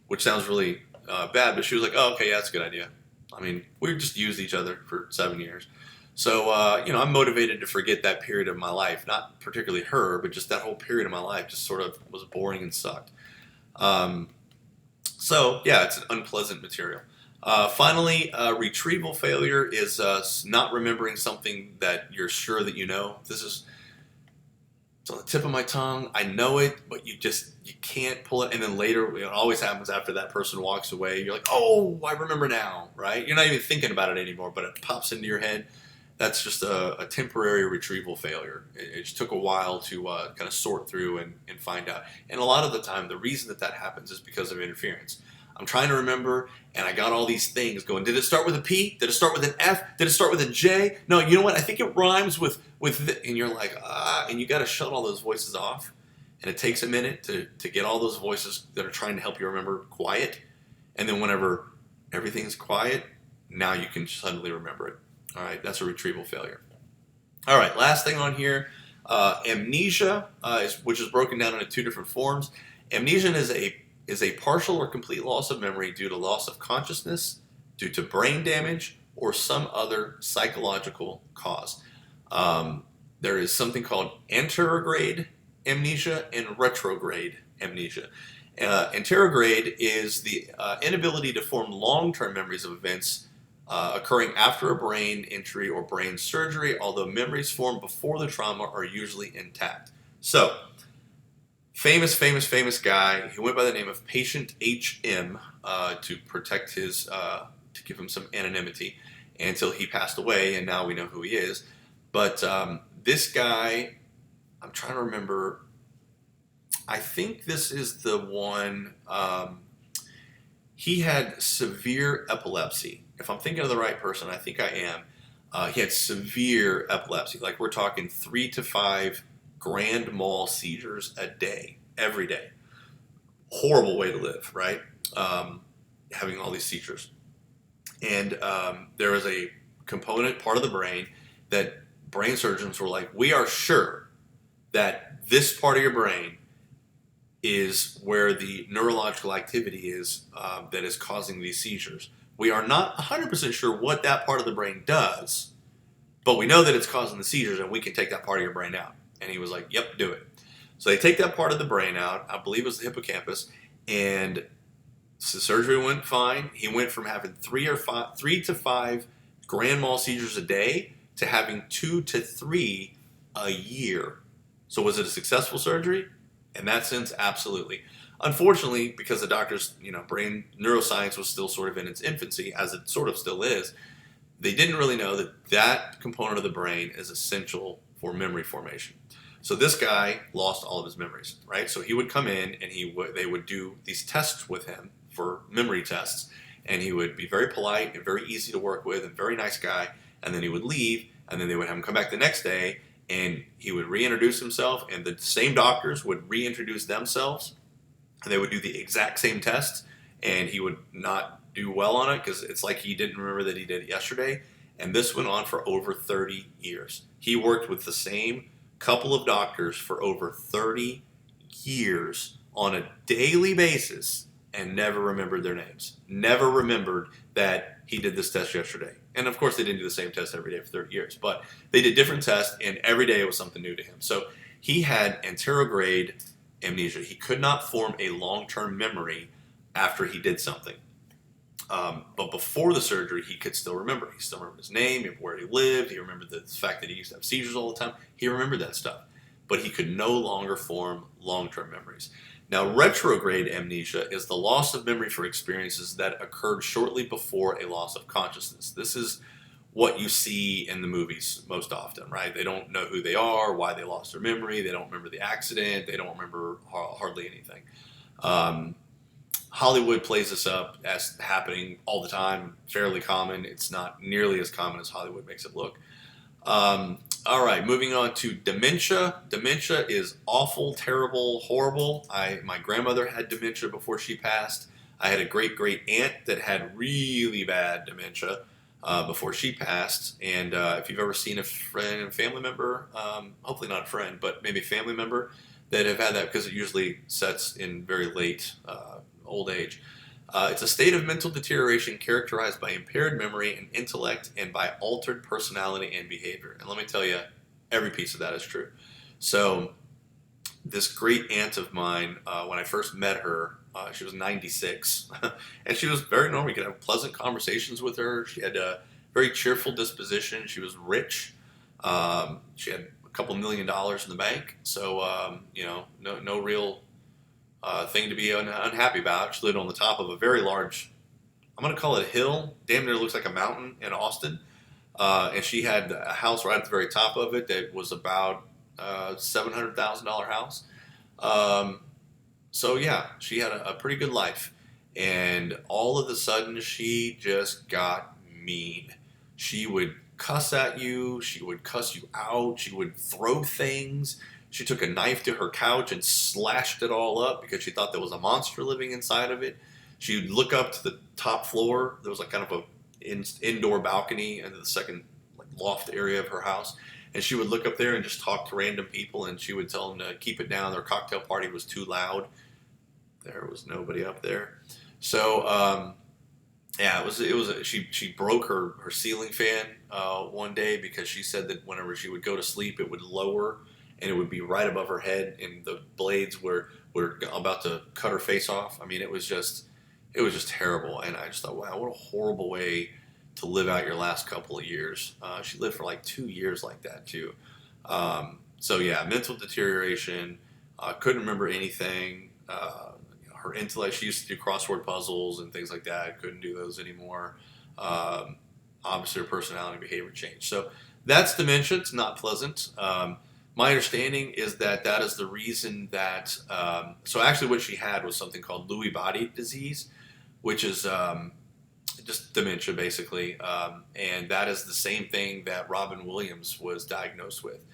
Which sounds really bad, but she was like, oh, okay, yeah, that's a good idea. I mean, we just used each other for 7 years. So, I'm motivated to forget that period of my life. Not particularly her, but just that whole period of my life just sort of was boring and sucked. It's an unpleasant material. Finally, retrieval failure is not remembering something that you're sure that you know. It's on the tip of my tongue. I know it, but you can't pull it. And then later, it always happens after that person walks away. You're like, oh, I remember now, right? You're not even thinking about it anymore, but it pops into your head. that's just a temporary retrieval failure. It just took a while to kind of sort through and find out. And a lot of the time, the reason that happens is because of interference. I'm trying to remember, and I got all these things going. Did it start with a P? Did it start with an F? Did it start with a J? No, you know what? I think it rhymes with and you're like, and you got to shut all those voices off. And it takes a minute to get all those voices that are trying to help you remember quiet. And then whenever everything's quiet, now you can suddenly remember it. All right, that's a retrieval failure. All right, last thing on here, amnesia, which is broken down into two different forms. Amnesia is a partial or complete loss of memory due to loss of consciousness, due to brain damage, or some other psychological cause. There is something called anterograde amnesia and retrograde amnesia. Anterograde is the inability to form long-term memories of events occurring after a brain injury or brain surgery, although memories formed before the trauma are usually intact. So, famous guy. He went by the name of Patient HM to protect his, to give him some anonymity until he passed away, and now we know who he is. But this guy, I'm trying to remember. I think this is the one. He had severe epilepsy. If I'm thinking of the right person, I think I am. He had severe epilepsy. Like we're talking 3 to 5 grand mal seizures a day, every day. Horrible way to live, right? Having all these seizures. And there is a component, part of the brain, that brain surgeons were like, we are sure that this part of your brain is where the neurological activity is that is causing these seizures. We are not 100% sure what that part of the brain does, but we know that it's causing the seizures and we can take that part of your brain out. And he was like, yep, do it. So they take that part of the brain out, I believe it was the hippocampus, and the surgery went fine. He went from having 3 to 5 grand mal seizures a day to having 2 to 3 a year. So was it a successful surgery? In that sense, absolutely. Unfortunately, because the doctors, brain neuroscience was still sort of in its infancy, as it sort of still is, they didn't really know that that component of the brain is essential for memory formation. So this guy lost all of his memories, right? So he would come in and they would do these tests with him for memory tests, and he would be very polite and very easy to work with and very nice guy, and then he would leave, and then they would have him come back the next day, and he would reintroduce himself, and the same doctors would reintroduce themselves, and they would do the exact same tests, and he would not do well on it because it's like he didn't remember that he did it yesterday. And this went on for over 30 years. He worked with the same couple of doctors for over 30 years on a daily basis and never remembered their names. Never remembered that he did this test yesterday. And of course, they didn't do the same test every day for 30 years, but they did different tests, and every day it was something new to him. So he had anterograde amnesia. He could not form a long-term memory after he did something. But before the surgery, he could still remember. He still remembered his name, where he lived. He remembered the fact that he used to have seizures all the time. He remembered that stuff. But he could no longer form long-term memories. Now, retrograde amnesia is the loss of memory for experiences that occurred shortly before a loss of consciousness. This is what you see in the movies most often, right? They don't know who they are, why they lost their memory. They don't remember the accident. They don't remember hardly anything. Hollywood plays this up as happening all the time, fairly common. It's not nearly as common as Hollywood makes it look. All right, moving on to dementia. Dementia is awful, terrible, horrible. My grandmother had dementia before she passed. I had a great aunt that had really bad dementia before she passed. And if you've ever seen a family member, hopefully not a friend, but maybe a family member that have had that, because it usually sets in very late old age. It's a state of mental deterioration characterized by impaired memory and intellect and by altered personality and behavior. And let me tell you, every piece of that is true. So this great aunt of mine, when I first met her, she was 96, and she was very normal. You could have pleasant conversations with her. She had a very cheerful disposition. She was rich. She had a couple $1 million in the bank. So, no real thing to be unhappy about. She lived on the top of a very large, I'm going to call it a hill, damn near looks like a mountain in Austin. And she had a house right at the very top of it that was about $700,000 house. Um, so yeah, she had a pretty good life, and all of a sudden she just got mean. She would cuss at you. She would cuss you out. She would throw things. She took a knife to her couch and slashed it all up because she thought there was a monster living inside of it. She would look up to the top floor. There was like kind of a indoor balcony into the second like loft area of her house, and she would look up there and just talk to random people, and she would tell them to keep it down. Their cocktail party was too loud. There was nobody up there. So yeah, she broke her ceiling fan one day because she said that whenever she would go to sleep, it would lower and it would be right above her head, and the blades were about to cut her face off. I mean, it was just terrible, and I just thought, wow, what a horrible way to live out your last couple of years. She lived for like 2 years like that too. So yeah, mental deterioration. Couldn't remember anything. Her intellect. She used to do crossword puzzles and things like that. Couldn't do those anymore. Um, Obviously, her personality and behavior changed. So that's dementia. It's not pleasant. My understanding is that that is the reason that. So actually, what she had was something called Lewy body disease, which is just dementia basically, and that is the same thing that Robin Williams was diagnosed with.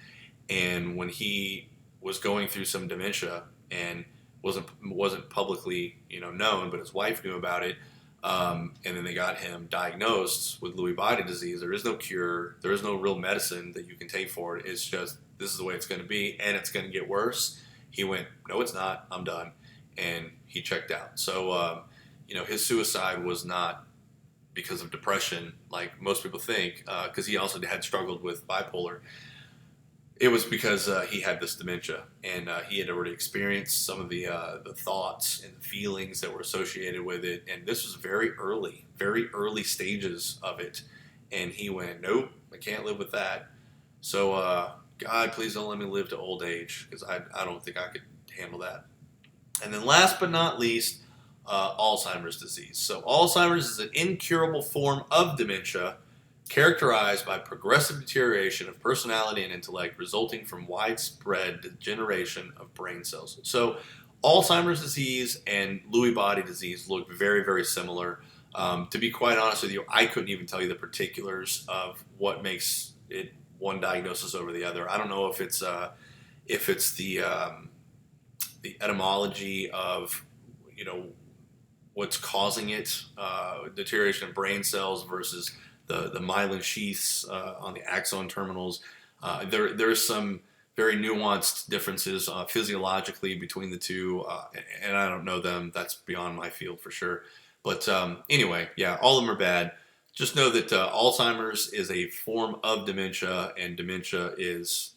And when he was going through some dementia and wasn't publicly known, but his wife knew about it. And then they got him diagnosed with Lewy body disease. There is no cure. There is no real medicine that you can take for it. It's just this is the way it's going to be, and it's going to get worse. He went, no, it's not. I'm done, and he checked out. So his suicide was not because of depression, like most people think, because he also had struggled with bipolar. It was because he had this dementia, and he had already experienced some of the thoughts and the feelings that were associated with it. And this was very early stages of it. And he went, nope, I can't live with that. So God, please don't let me live to old age, because I don't think I could handle that. And then last but not least, Alzheimer's disease. So Alzheimer's is an incurable form of dementia characterized by progressive deterioration of personality and intellect resulting from widespread degeneration of brain cells. So Alzheimer's disease and Lewy body disease look very, very similar. To be quite honest with you, I couldn't even tell you the particulars of what makes it one diagnosis over the other. I don't know if it's the etymology of what's causing it, deterioration of brain cells versus the myelin sheaths on the axon terminals. There's some very nuanced differences physiologically between the two, and I don't know them. That's beyond my field for sure. But anyway, yeah, all of them are bad. Just know that Alzheimer's is a form of dementia, and dementia is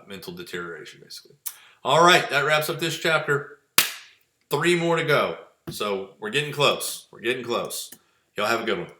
mental deterioration, basically. All right, that wraps up this chapter. 3 more to go. So we're getting close. We're getting close. Y'all have a good one.